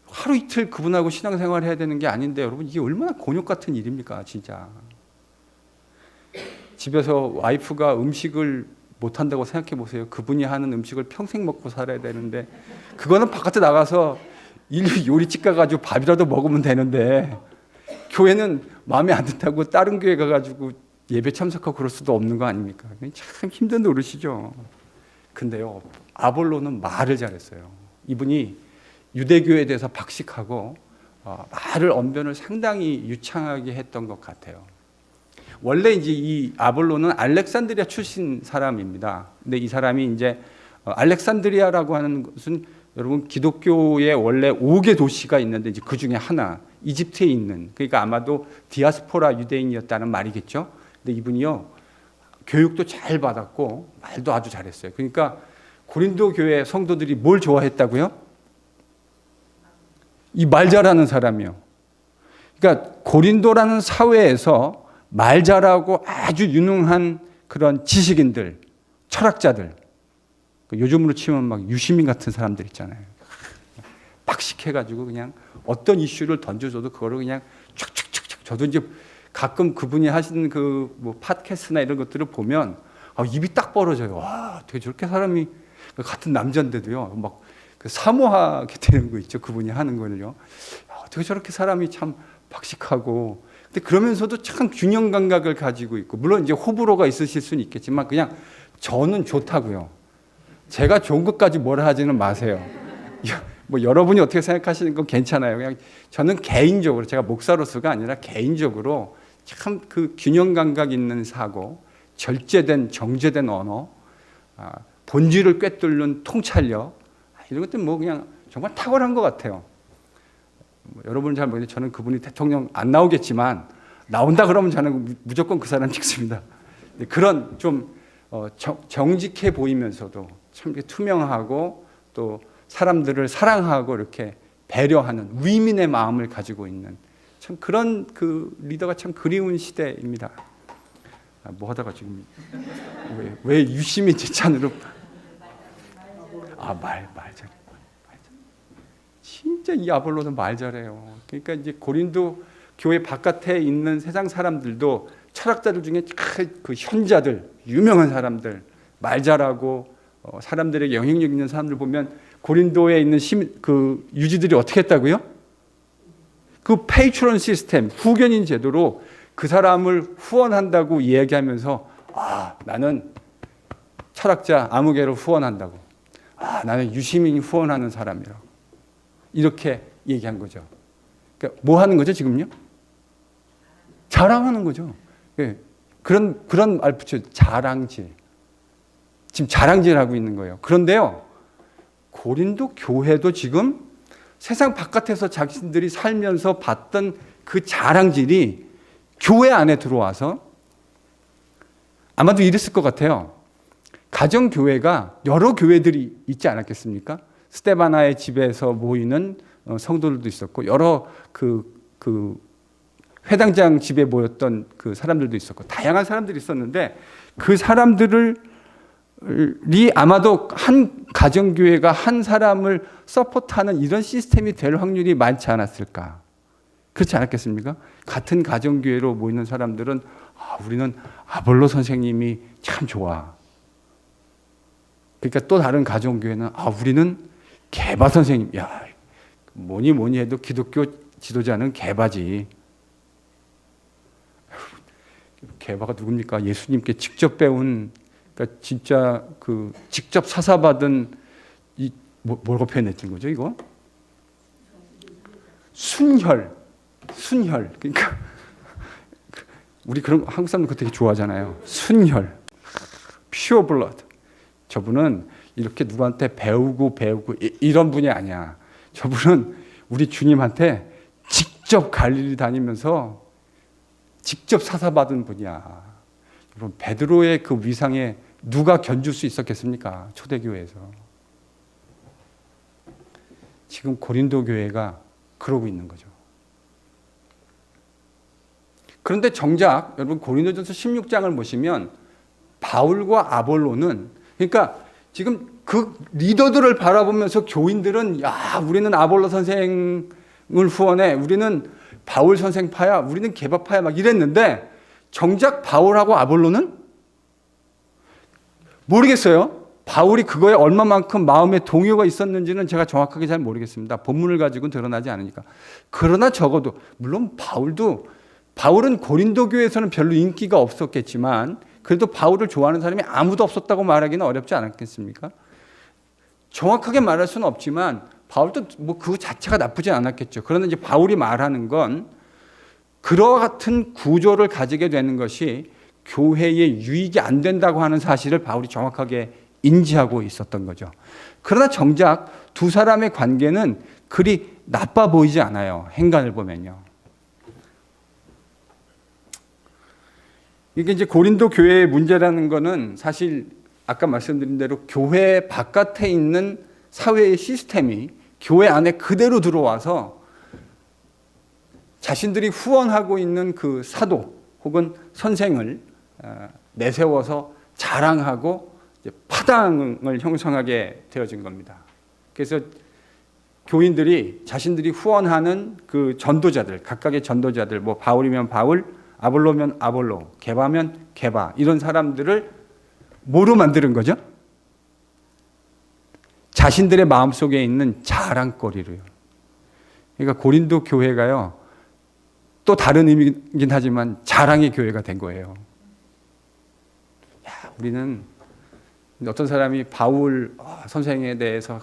하루 이틀 그분하고 신앙생활 해야 되는 게 아닌데 여러분, 이게 얼마나 곤욕 같은 일입니까, 진짜. 집에서 와이프가 음식을 못한다고 생각해 보세요. 그분이 하는 음식을 평생 먹고 살아야 되는데 그거는 바깥에 나가서 요리집 가가지고 밥이라도 먹으면 되는데 교회는 마음에 안 든다고 다른 교회 가가지고 예배 참석하고 그럴 수도 없는 거 아닙니까? 참 힘든 노릇이죠. 근데요, 아볼로는 말을 잘했어요. 이분이 유대교에 대해서 박식하고 말을 언변을 상당히 유창하게 했던 것 같아요. 원래 이제 이 아볼로는 알렉산드리아 출신 사람입니다. 근데 이 사람이 이제 알렉산드리아라고 하는 것은 여러분 기독교의 원래 5개 도시가 있는데 이제 그 중에 하나, 이집트에 있는, 그러니까 아마도 디아스포라 유대인이었다는 말이겠죠. 근데 이분이요, 교육도 잘 받았고 말도 아주 잘했어요. 그러니까 고린도 교회 성도들이 뭘 좋아했다고요? 이 말 잘하는 사람이요. 그러니까 고린도라는 사회에서 말 잘하고 아주 유능한 그런 지식인들, 철학자들, 요즘으로 치면 막 유시민 같은 사람들 있잖아요. 박식해가지고 그냥 어떤 이슈를 던져줘도 그거를 그냥 촥촥촥촥. 저도 이제 가끔 그분이 하시는 팟캐스트나 이런 것들을 보면 입이 딱 벌어져요. 와, 어떻게 저렇게 사람이 같은 남자인데도요, 막 사모하게 되는 거 있죠. 그분이 하는 거는요. 어떻게 저렇게 사람이 참 박식하고, 근데 그러면서도 참 균형 감각을 가지고 있고, 물론 이제 호불호가 있으실 수는 있겠지만 그냥 저는 좋다고요. 제가 좋은 것까지 뭐라 하지는 마세요. 뭐 여러분이 어떻게 생각하시는 건 괜찮아요. 그냥 저는 개인적으로, 제가 목사로서가 아니라 개인적으로 참 그 균형 감각 있는 사고, 절제된 정제된 언어, 본질을 꿰뚫는 통찰력, 이런 것들 뭐 그냥 정말 탁월한 것 같아요. 여러분은 잘 모르겠는데 저는 그분이 대통령 안 나오겠지만 나온다 그러면 저는 무조건 그 사람 찍습니다. 그런 좀 정직해 보이면서도 참 투명하고 또 사람들을 사랑하고 이렇게 배려하는 위민의 마음을 가지고 있는 참 그런 그 리더가 참 그리운 시대입니다. 뭐 하다가 지금 왜 유시민 제찬으로 말 잘해. 진짜 이 아볼로는 말 잘해요. 그러니까 이제 고린도 교회 바깥에 있는 세상 사람들도 철학자들 중에 그 현자들, 유명한 사람들, 말 잘하고 사람들에게 영향력 있는 사람들 보면 고린도에 있는 그 유지들이 어떻게 했다고요? 그 페이트론 시스템, 후견인 제도로 그 사람을 후원한다고 이야기하면서 나는 철학자 아무개를 후원한다고. 나는 유시민이 후원하는 사람이라고. 이렇게 얘기한 거죠. 그러니까 뭐 하는 거죠, 지금요? 자랑하는 거죠. 예. 그런 말 붙여, 자랑질. 지금 자랑질하고 있는 거예요. 그런데요, 고린도 교회도 지금 세상 바깥에서 자신들이 살면서 봤던 그 자랑질이 교회 안에 들어와서 아마도 이랬을 것 같아요. 가정교회가 여러 교회들이 있지 않았겠습니까? 스테바나의 집에서 모이는 성도들도 있었고, 여러 그 회당장 집에 모였던 그 사람들도 있었고, 다양한 사람들이 있었는데, 그 사람들이 아마도 한 가정교회가 한 사람을 서포트하는 이런 시스템이 될 확률이 많지 않았을까? 그렇지 않았겠습니까? 같은 가정교회로 모이는 사람들은 우리는 아볼로 선생님이 참 좋아. 그러니까 또 다른 가정교회는 우리는 개바 선생님. 뭐니 해도 기독교 지도자는 개바지. 개바가 누굽니까? 예수님께 직접 배운, 그러니까 진짜 그 직접 사사받은 뭐라고 표현했던 거죠, 이거? 순혈. 그러니까 우리 그런 한국 사람들 그거 되게 좋아하잖아요. 순혈. pure blood. 저분은 이렇게 누구한테 배우고 이런 분이 아니야. 저분은 우리 주님한테 직접 갈릴리 다니면서 직접 사사받은 분이야. 여러분, 베드로의 그 위상에 누가 견줄 수 있었겠습니까? 초대교회에서. 지금 고린도 교회가 그러고 있는 거죠. 그런데 정작 여러분 고린도전서 16장을 보시면 바울과 아볼로는, 그러니까 지금 그 리더들을 바라보면서 교인들은 우리는 아볼로 선생을 후원해, 우리는 바울 선생파야, 우리는 개바파야 막 이랬는데, 정작 바울하고 아볼로는 모르겠어요. 바울이 그거에 얼마만큼 마음의 동요가 있었는지는 제가 정확하게 잘 모르겠습니다. 본문을 가지고는 드러나지 않으니까. 그러나 적어도 물론 바울은 고린도 교회에서는 별로 인기가 없었겠지만 그래도 바울을 좋아하는 사람이 아무도 없었다고 말하기는 어렵지 않았겠습니까? 정확하게 말할 수는 없지만 바울도 뭐 그 자체가 나쁘지 않았겠죠. 그러나 이제 바울이 말하는 건 그와 같은 구조를 가지게 되는 것이 교회에 유익이 안 된다고 하는 사실을 바울이 정확하게 인지하고 있었던 거죠. 그러나 정작 두 사람의 관계는 그리 나빠 보이지 않아요. 행간을 보면요. 이게 이제 고린도 교회의 문제라는 거는 사실 아까 말씀드린 대로 교회 바깥에 있는 사회의 시스템이 교회 안에 그대로 들어와서 자신들이 후원하고 있는 그 사도 혹은 선생을 내세워서 자랑하고 파당을 형성하게 되어진 겁니다. 그래서 교인들이 자신들이 후원하는 그 전도자들, 각각의 전도자들, 뭐 바울이면 바울, 아볼로면 아볼로, 게바면 게바, 이런 사람들을 뭐로 만드는 거죠? 자신들의 마음속에 있는 자랑거리로요. 그러니까 고린도 교회가요, 또 다른 의미이긴 하지만 자랑의 교회가 된 거예요. 우리는 어떤 사람이 바울 선생에 대해서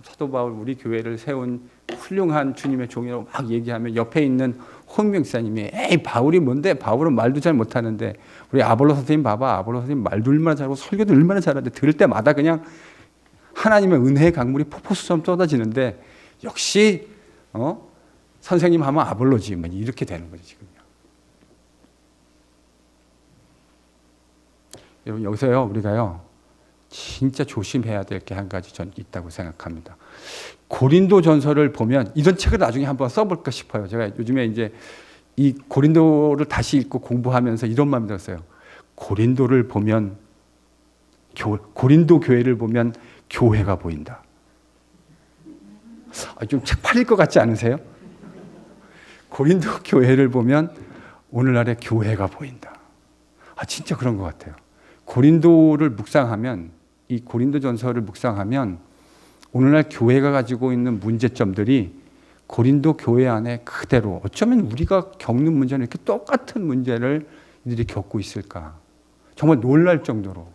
사도 바울 우리 교회를 세운 훌륭한 주님의 종이라고 막 얘기하면 옆에 있는 홍명 목사님이 에이 바울이 뭔데, 바울은 말도 잘 못하는데, 우리 아볼로 선생님 봐봐, 아볼로 선생님 말도 얼마나 잘하고 설교도 얼마나 잘하는데 들을 때마다 그냥 하나님의 은혜의 강물이 폭포수처럼 쏟아지는데 역시 선생님 하면 아볼로지, 뭐 이렇게 되는 거죠 지금요. 여러분 여기서요 우리가요 진짜 조심해야 될 게 한 가지 전 있다고 생각합니다. 고린도 전서를 보면, 이런 책을 나중에 한번 써볼까 싶어요. 제가 요즘에 이제 이 고린도를 다시 읽고 공부하면서 이런 마음이 들었어요. 고린도를 보면, 고린도 교회를 보면 교회가 보인다. 좀 책 팔릴 것 같지 않으세요? 고린도 교회를 보면 오늘날의 교회가 보인다. 진짜 그런 것 같아요. 고린도를 묵상하면, 이 고린도 전서를 묵상하면 오늘날 교회가 가지고 있는 문제점들이 고린도 교회 안에 그대로, 어쩌면 우리가 겪는 문제는 이렇게 똑같은 문제를 이들이 겪고 있을까. 정말 놀랄 정도로.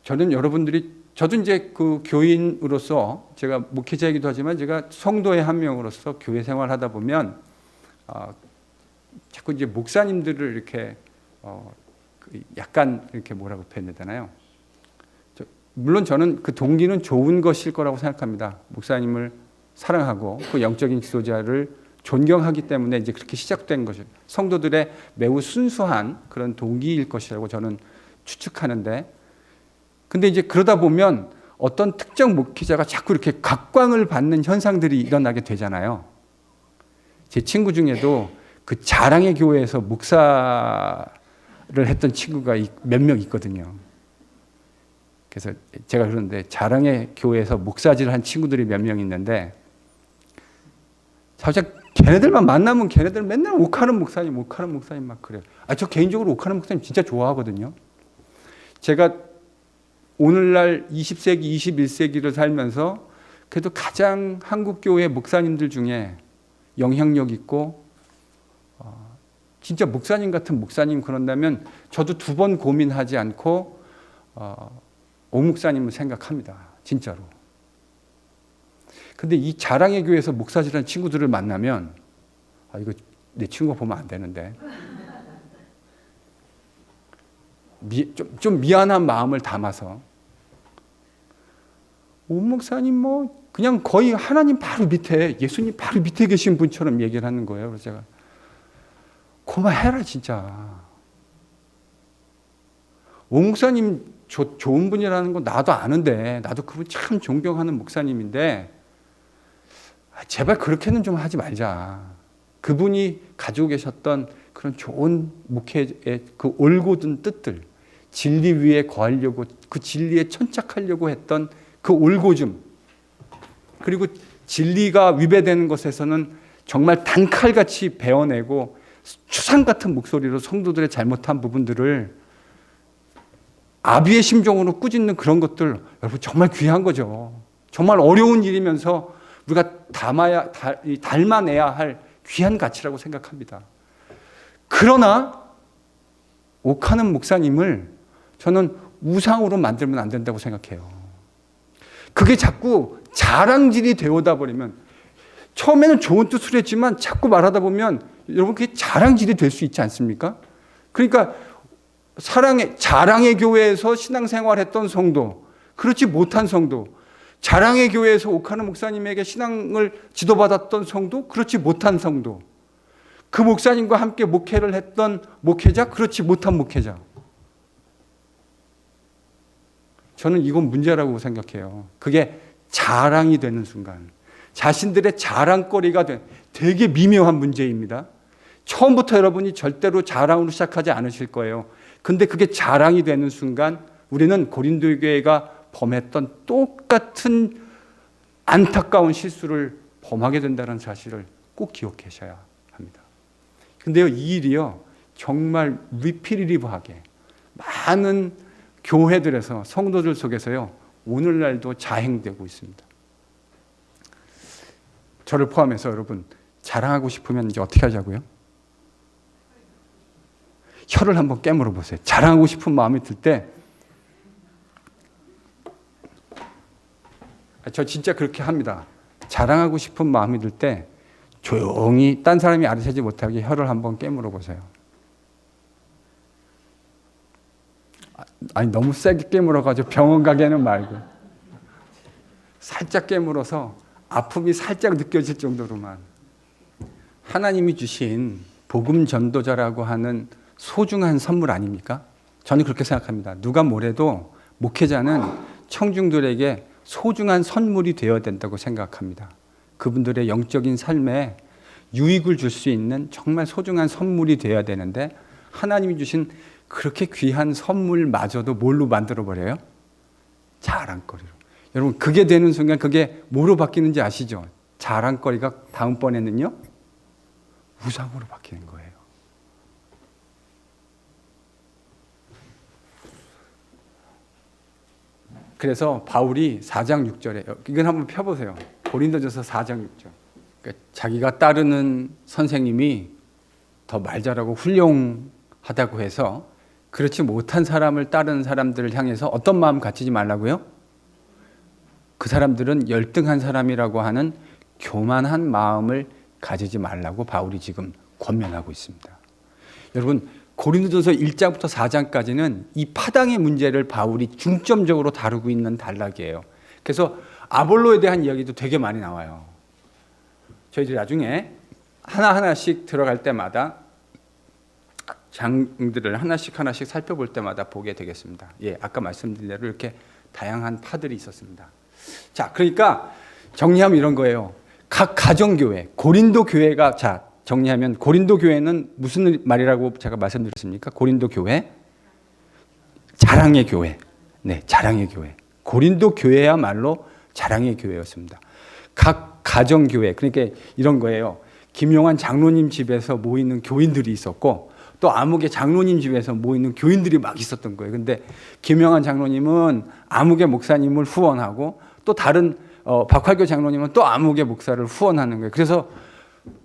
저도 이제 그 교인으로서, 제가 목회자이기도 하지만 제가 성도의 한 명으로서 교회 생활하다 보면 자꾸 이제 목사님들을 이렇게 약간 이렇게 뭐라고 표현해야 되나요? 물론 저는 그 동기는 좋은 것일 거라고 생각합니다. 목사님을 사랑하고 그 영적인 지도자를 존경하기 때문에 이제 그렇게 시작된 것이 성도들의 매우 순수한 그런 동기일 것이라고 저는 추측하는데, 근데 이제 그러다 보면 어떤 특정 목회자가 자꾸 이렇게 각광을 받는 현상들이 일어나게 되잖아요. 제 친구 중에도 그 자랑의 교회에서 목사를 했던 친구가 몇 명 있거든요. 그래서 제가 그러는데, 자랑의 교회에서 목사질을 한 친구들이 몇 명 있는데, 사실 걔네들만 만나면 걔네들 맨날 옥하는 목사님 막 그래요. 저 개인적으로 옥하는 목사님 진짜 좋아하거든요. 제가 오늘날 20세기, 21세기를 살면서 그래도 가장 한국 교회 목사님들 중에 영향력 있고 진짜 목사님 같은 목사님 그런다면 저도 두 번 고민하지 않고 오 목사님을 생각합니다. 진짜로. 근데 이 자랑의 교회에서 목사질하는 친구들을 만나면 이거 내 친구가 보면 안 되는데 좀 미안한 마음을 담아서, 오 목사님 뭐 그냥 거의 하나님 바로 밑에, 예수님 바로 밑에 계신 분처럼 얘기를 하는 거예요. 그래서 제가 그만해라 진짜. 오 목사님 좋은 분이라는 거 나도 아는데, 나도 그분 참 존경하는 목사님인데 제발 그렇게는 좀 하지 말자. 그분이 가지고 계셨던 그런 좋은 목회의 그 올곧은 뜻들, 진리 위에 거하려고, 그 진리에 천착하려고 했던 그 올곧음, 그리고 진리가 위배되는 것에서는 정말 단칼같이 베어내고 추상 같은 목소리로 성도들의 잘못한 부분들을 아비의 심정으로 꾸짖는 그런 것들, 여러분 정말 귀한 거죠. 정말 어려운 일이면서 우리가 닮아내야 할 귀한 가치라고 생각합니다. 그러나 옥하는 목사님을 저는 우상으로 만들면 안 된다고 생각해요. 그게 자꾸 자랑질이 되어다 버리면, 처음에는 좋은 뜻으로 했지만 자꾸 말하다 보면 여러분 그게 자랑질이 될 수 있지 않습니까? 그러니까 자랑의 교회에서 신앙생활했던 성도, 그렇지 못한 성도, 자랑의 교회에서 옥하는 목사님에게 신앙을 지도받았던 성도, 그렇지 못한 성도, 그 목사님과 함께 목회를 했던 목회자, 그렇지 못한 목회자. 저는 이건 문제라고 생각해요. 그게 자랑이 되는 순간, 자신들의 자랑거리가 된 되게 미묘한 문제입니다. 처음부터 여러분이 절대로 자랑으로 시작하지 않으실 거예요. 근데 그게 자랑이 되는 순간 우리는 고린도 교회가 범했던 똑같은 안타까운 실수를 범하게 된다는 사실을 꼭 기억하셔야 합니다. 근데요, 이 일이요 정말 리피리티브하게 많은 교회들에서 성도들 속에서요 오늘날도 자행되고 있습니다. 저를 포함해서 여러분 자랑하고 싶으면 이제 어떻게 하자고요? 혀를 한번 깨물어 보세요. 자랑하고 싶은 마음이 들 때, 저 진짜 그렇게 합니다. 자랑하고 싶은 마음이 들 때 조용히 딴 사람이 알아채지 못하게 혀를 한번 깨물어 보세요. 아니 너무 세게 깨물어가지고 병원 가게는 말고 살짝 깨물어서 아픔이 살짝 느껴질 정도로만. 하나님이 주신 복음 전도자라고 하는 소중한 선물 아닙니까? 저는 그렇게 생각합니다. 누가 뭐래도 목회자는 청중들에게 소중한 선물이 되어야 된다고 생각합니다. 그분들의 영적인 삶에 유익을 줄 수 있는 정말 소중한 선물이 되어야 되는데 하나님이 주신 그렇게 귀한 선물마저도 뭘로 만들어버려요? 자랑거리로. 여러분 그게 되는 순간 그게 뭐로 바뀌는지 아시죠? 자랑거리가 다음번에는요 우상으로 바뀌는 거예요. 그래서 바울이 4장 6절에 이건 한번 펴보세요. 고린도전서 4장 6절. 그러니까 자기가 따르는 선생님이 더 말 잘하고 훌륭하다고 해서 그렇지 못한 사람을 따르는 사람들을 향해서 어떤 마음 갖지 말라고요? 그 사람들은 열등한 사람이라고 하는 교만한 마음을 가지지 말라고 바울이 지금 권면하고 있습니다. 여러분 고린도전서 1장부터 4장까지는 이 파당의 문제를 바울이 중점적으로 다루고 있는 단락이에요. 그래서 아볼로에 대한 이야기도 되게 많이 나와요. 저희들이 나중에 하나하나씩 들어갈 때마다 장들을 하나씩 살펴볼 때마다 보게 되겠습니다. 예, 아까 말씀드린 대로 이렇게 다양한 파들이 있었습니다. 자, 그러니까 정리하면 이런 거예요. 각 가정교회, 고린도 교회가, 자, 정리하면 고린도 교회는 무슨 말이라고 제가 말씀드렸습니까? 고린도 교회? 자랑의 교회. 네, 자랑의 교회. 고린도 교회야말로 자랑의 교회였습니다. 각 가정교회, 그러니까 이런 거예요. 김용환 장로님 집에서 모이는 교인들이 있었고 또 아무개 장로님 집에서 모이는 교인들이 막 있었던 거예요. 근데 김용환 장로님은 아무개 목사님을 후원하고 또 다른 박활교 장로님은 또 아무개 목사를 후원하는 거예요. 그래서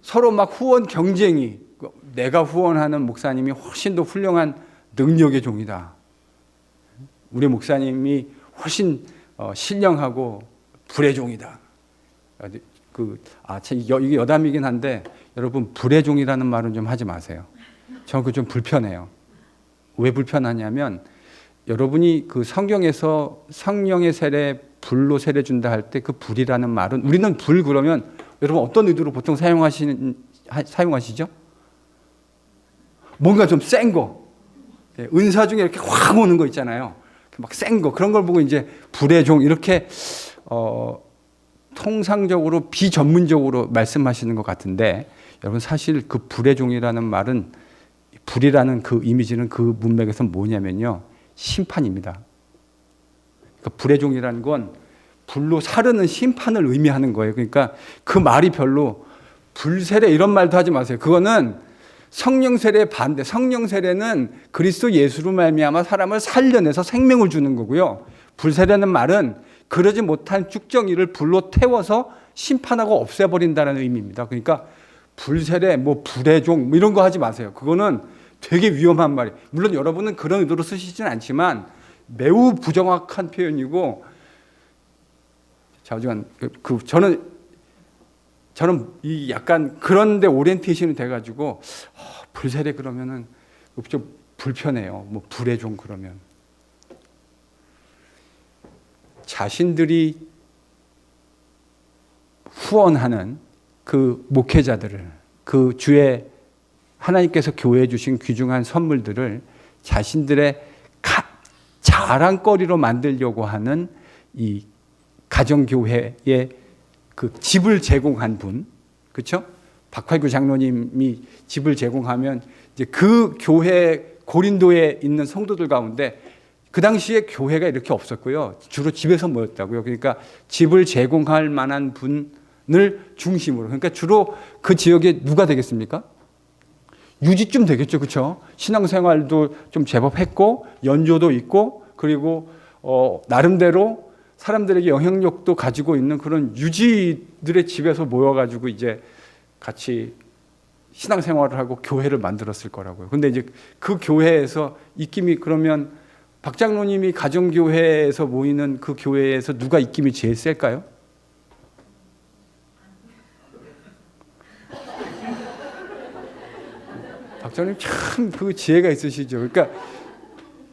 서로 막 후원 경쟁이, 내가 후원하는 목사님이 훨씬 더 훌륭한 능력의 종이다. 우리 목사님이 훨씬 신령하고 불의 종이다. 이게 여담이긴 한데 여러분 불의 종이라는 말은 좀 하지 마세요. 저는 그거 좀 불편해요. 왜 불편하냐면 여러분이 그 성경에서 성령의 세례 불로 세례 준다 할 때 그 불이라는 말은 우리는 불 그러면 여러분 어떤 의도로 보통 사용하시죠? 뭔가 좀 센 거. 은사 중에 이렇게 확 오는 거 있잖아요. 막 센 거. 그런 걸 보고 이제 불의 종 이렇게 통상적으로 비전문적으로 말씀하시는 것 같은데 여러분 사실 그 불의 종이라는 말은 불이라는 그 이미지는 그 문맥에서 뭐냐면요. 심판입니다. 그러니까 불의 종이라는 건 불로 사르는 심판을 의미하는 거예요. 그러니까 그 말이 별로 불세례 이런 말도 하지 마세요. 그거는 성령 세례의 반대. 성령 세례는 그리스도 예수로 말미암아 사람을 살려내서 생명을 주는 거고요. 불세례는 말은 그러지 못한 쭉정이를 불로 태워서 심판하고 없애버린다는 의미입니다. 그러니까 불세례, 뭐 불의 종 이런 거 하지 마세요. 그거는 되게 위험한 말이에요. 물론 여러분은 그런 의도로 쓰시지는 않지만 매우 부정확한 표현이고 자주간 저는 이 약간 그런데 오리엔테이션이 돼가지고 불세례 그러면은 좀 불편해요. 뭐 불의 종 그러면 자신들이 후원하는 그 목회자들을 그 주의 하나님께서 교회에 주신 귀중한 선물들을 자신들의 자랑거리로 만들려고 하는 이 가정교회의 그 집을 제공한 분, 그렇죠? 박활규 장로님이 집을 제공하면 이제 그 교회 고린도에 있는 성도들 가운데 그 당시에 교회가 이렇게 없었고요. 주로 집에서 모였다고요. 그러니까 집을 제공할 만한 분을 중심으로. 그러니까 주로 그 지역에 누가 되겠습니까? 유지쯤 되겠죠, 그렇죠? 신앙생활도 좀 제법 했고 연조도 있고 그리고 나름대로 사람들에게 영향력도 가지고 있는 그런 유지들의 집에서 모여가지고 이제 같이 신앙생활을 하고 교회를 만들었을 거라고요. 근데 이제 그 교회에서 입김이 그러면 박 장로님이 가정교회에서 모이는 그 교회에서 누가 입김이 제일 셀까요? 박 장로님 참 그 지혜가 있으시죠. 그러니까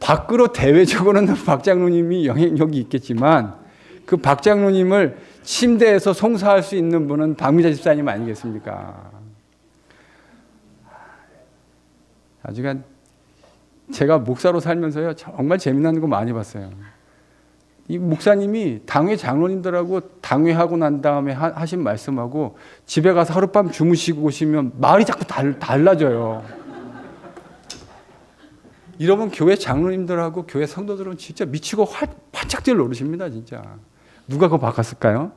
밖으로 대외적으로는 박 장로님이 영향력이 있겠지만 그 박 장로님을 침대에서 송사할 수 있는 분은 박미자 집사님 아니겠습니까? 하여간 제가 목사로 살면서요 정말 재미난 거 많이 봤어요. 이 목사님이 당회 장로님들하고 당회하고 난 다음에 하신 말씀하고 집에 가서 하룻밤 주무시고 오시면 말이 자꾸 달라져요. 이러면 교회 장로님들하고 교회 성도들은 진짜 미치고 활짝 뛸 노릇입니다. 진짜 누가 그거 바꿨을까요?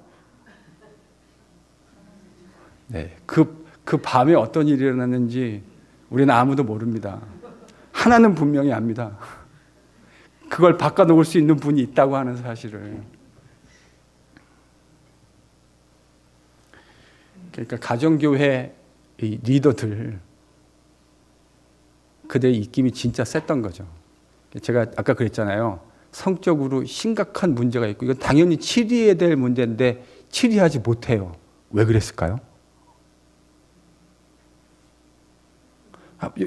네, 그 밤에 어떤 일이 일어났는지 우리는 아무도 모릅니다. 하나는 분명히 압니다. 그걸 바꿔놓을 수 있는 분이 있다고 하는 사실을. 그러니까 가정교회 리더들 그들의 입김이 진짜 셌던 거죠. 제가 아까 그랬잖아요. 성적으로 심각한 문제가 있고 이건 당연히 치리해야 될 문제인데 치리하지 못해요. 왜 그랬을까요?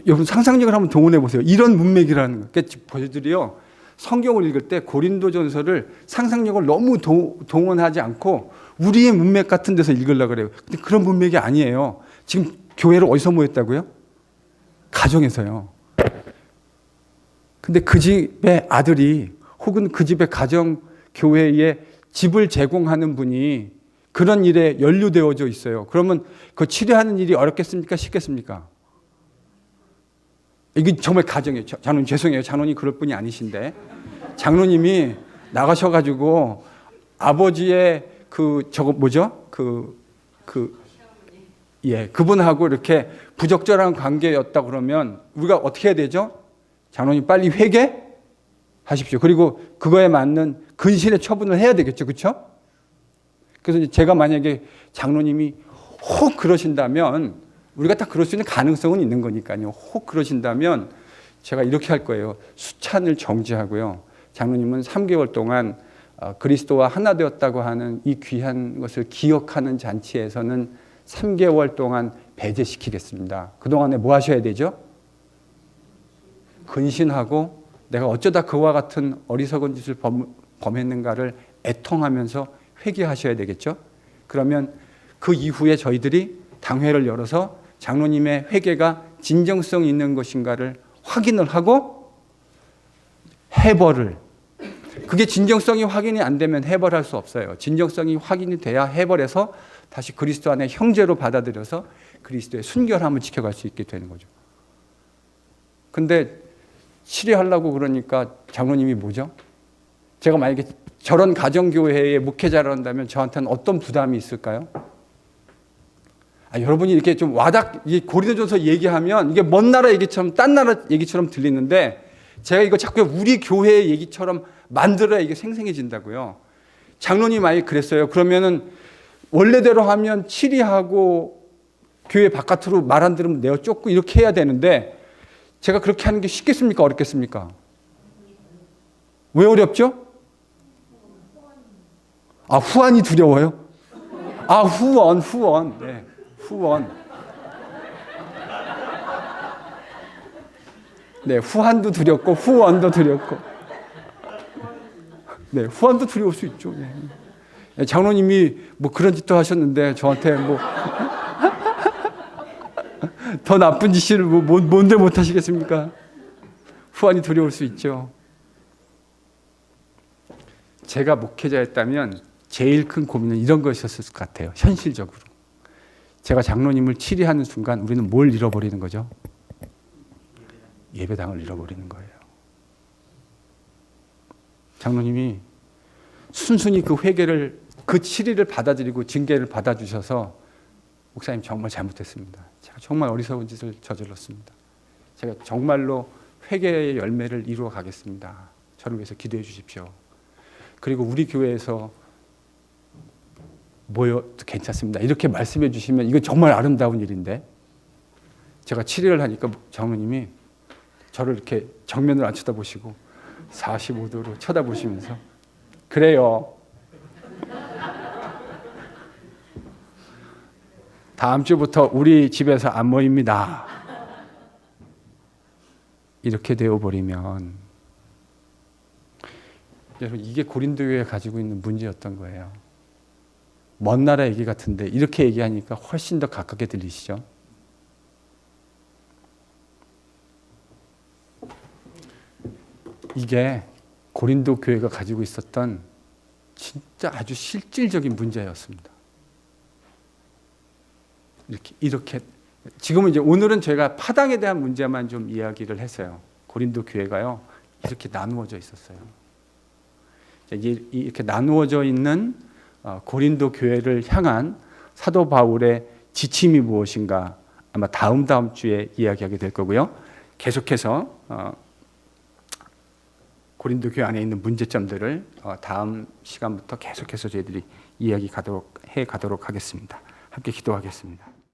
여러분 상상력을 한번 동원해 보세요. 이런 문맥이라는 거. 그러니까 저희들이요 성경을 읽을 때 고린도전서를 상상력을 너무 동원하지 않고 우리의 문맥 같은 데서 읽으려고 그래요. 근데 그런 문맥이 아니에요. 지금 교회를 어디서 모였다고요? 가정에서요. 근데 그 집의 아들이 혹은 그 집의 가정 교회에 집을 제공하는 분이 그런 일에 연루되어져 있어요. 그러면 그 치료하는 일이 어렵겠습니까? 쉽겠습니까? 이게 정말 가정이에요. 장로님 죄송해요. 장로님 그럴 분이 아니신데 장로님이 나가셔가지고 아버지의 그분하고 이렇게 부적절한 관계였다 그러면 우리가 어떻게 해야 되죠? 장로님 빨리 회개하십시오. 그리고 그거에 맞는 근신의 처분을 해야 되겠죠, 그렇죠? 그래서 제가 만약에 장로님이 혹 그러신다면 우리가 딱 그럴 수 있는 가능성은 있는 거니까요. 혹 그러신다면 제가 이렇게 할 거예요. 수찬을 정지하고요. 장로님은 3개월 동안 그리스도와 하나 되었다고 하는 이 귀한 것을 기억하는 잔치에서는 3개월 동안 배제시키겠습니다. 그동안에 뭐 하셔야 되죠? 근신하고 내가 어쩌다 그와 같은 어리석은 짓을 범했는가를 애통하면서 회개하셔야 되겠죠? 그러면 그 이후에 저희들이 당회를 열어서 장로님의 회개가 진정성 있는 것인가를 확인을 하고 해벌을, 그게 진정성이 확인이 안 되면 해벌할 수 없어요. 진정성이 확인이 돼야 해벌해서 다시 그리스도 안에 형제로 받아들여서 그리스도의 순결함을 지켜갈 수 있게 되는 거죠. 근데 치료하려고 그러니까 장로님이 뭐죠? 제가 만약에 저런 가정교회의 목회자를 한다면 저한테는 어떤 부담이 있을까요? 여러분이 이렇게 좀 고린도전서 얘기하면 이게 먼 나라 얘기처럼 딴 나라 얘기처럼 들리는데 제가 이거 자꾸 우리 교회의 얘기처럼 만들어야 이게 생생해진다고요. 장로님 아예 그랬어요. 그러면은 원래대로 하면 치리하고 교회 바깥으로 말 안 들으면 내어 쫓고 이렇게 해야 되는데 제가 그렇게 하는 게 쉽겠습니까? 어렵겠습니까? 왜 어렵죠? 후환이 두려워요? 후원. 네. 후원. 네, 후환도 두렵고 후원도 두렵고. 네, 후환도 두려울 수 있죠. 네. 장로님이 뭐 그런 짓도 하셨는데 저한테 뭐 더 나쁜 짓을 뭔데 못 하시겠습니까? 후환이 두려울 수 있죠. 제가 목회자였다면 제일 큰 고민은 이런 것이었을 것 같아요. 현실적으로. 제가 장로님을 치리하는 순간 우리는 뭘 잃어버리는 거죠? 예배당을 잃어버리는 거예요. 장로님이 순순히 그 회개를, 그 치리를 받아들이고 징계를 받아주셔서 목사님 정말 잘못했습니다. 제가 정말 어리석은 짓을 저질렀습니다. 제가 정말로 회개의 열매를 이루어 가겠습니다. 저를 위해서 기도해 주십시오. 그리고 우리 교회에서 모여도 괜찮습니다. 이렇게 말씀해 주시면 이건 정말 아름다운 일인데, 제가 7일을 하니까 장로님이 저를 이렇게 정면으로 안 쳐다보시고 45도로 쳐다보시면서 그래요. 다음 주부터 우리 집에서 안 모입니다. 이렇게 되어버리면 여러분, 이게 고린도 교회가 가지고 있는 문제였던 거예요. 먼 나라 얘기 같은데 이렇게 얘기하니까 훨씬 더 가깝게 들리시죠? 이게 고린도 교회가 가지고 있었던 진짜 아주 실질적인 문제였습니다. 이렇게 지금은 이제 오늘은 제가 파당에 대한 문제만 좀 이야기를 했어요. 고린도 교회가요 이렇게 나누어져 있었어요. 이렇게 나누어져 있는 고린도 교회를 향한 사도 바울의 지침이 무엇인가 아마 다음 주에 이야기하게 될 거고요. 계속해서 고린도 교회 안에 있는 문제점들을 다음 시간부터 계속해서 저희들이 이야기 해 가도록 하겠습니다. 함께 기도하겠습니다.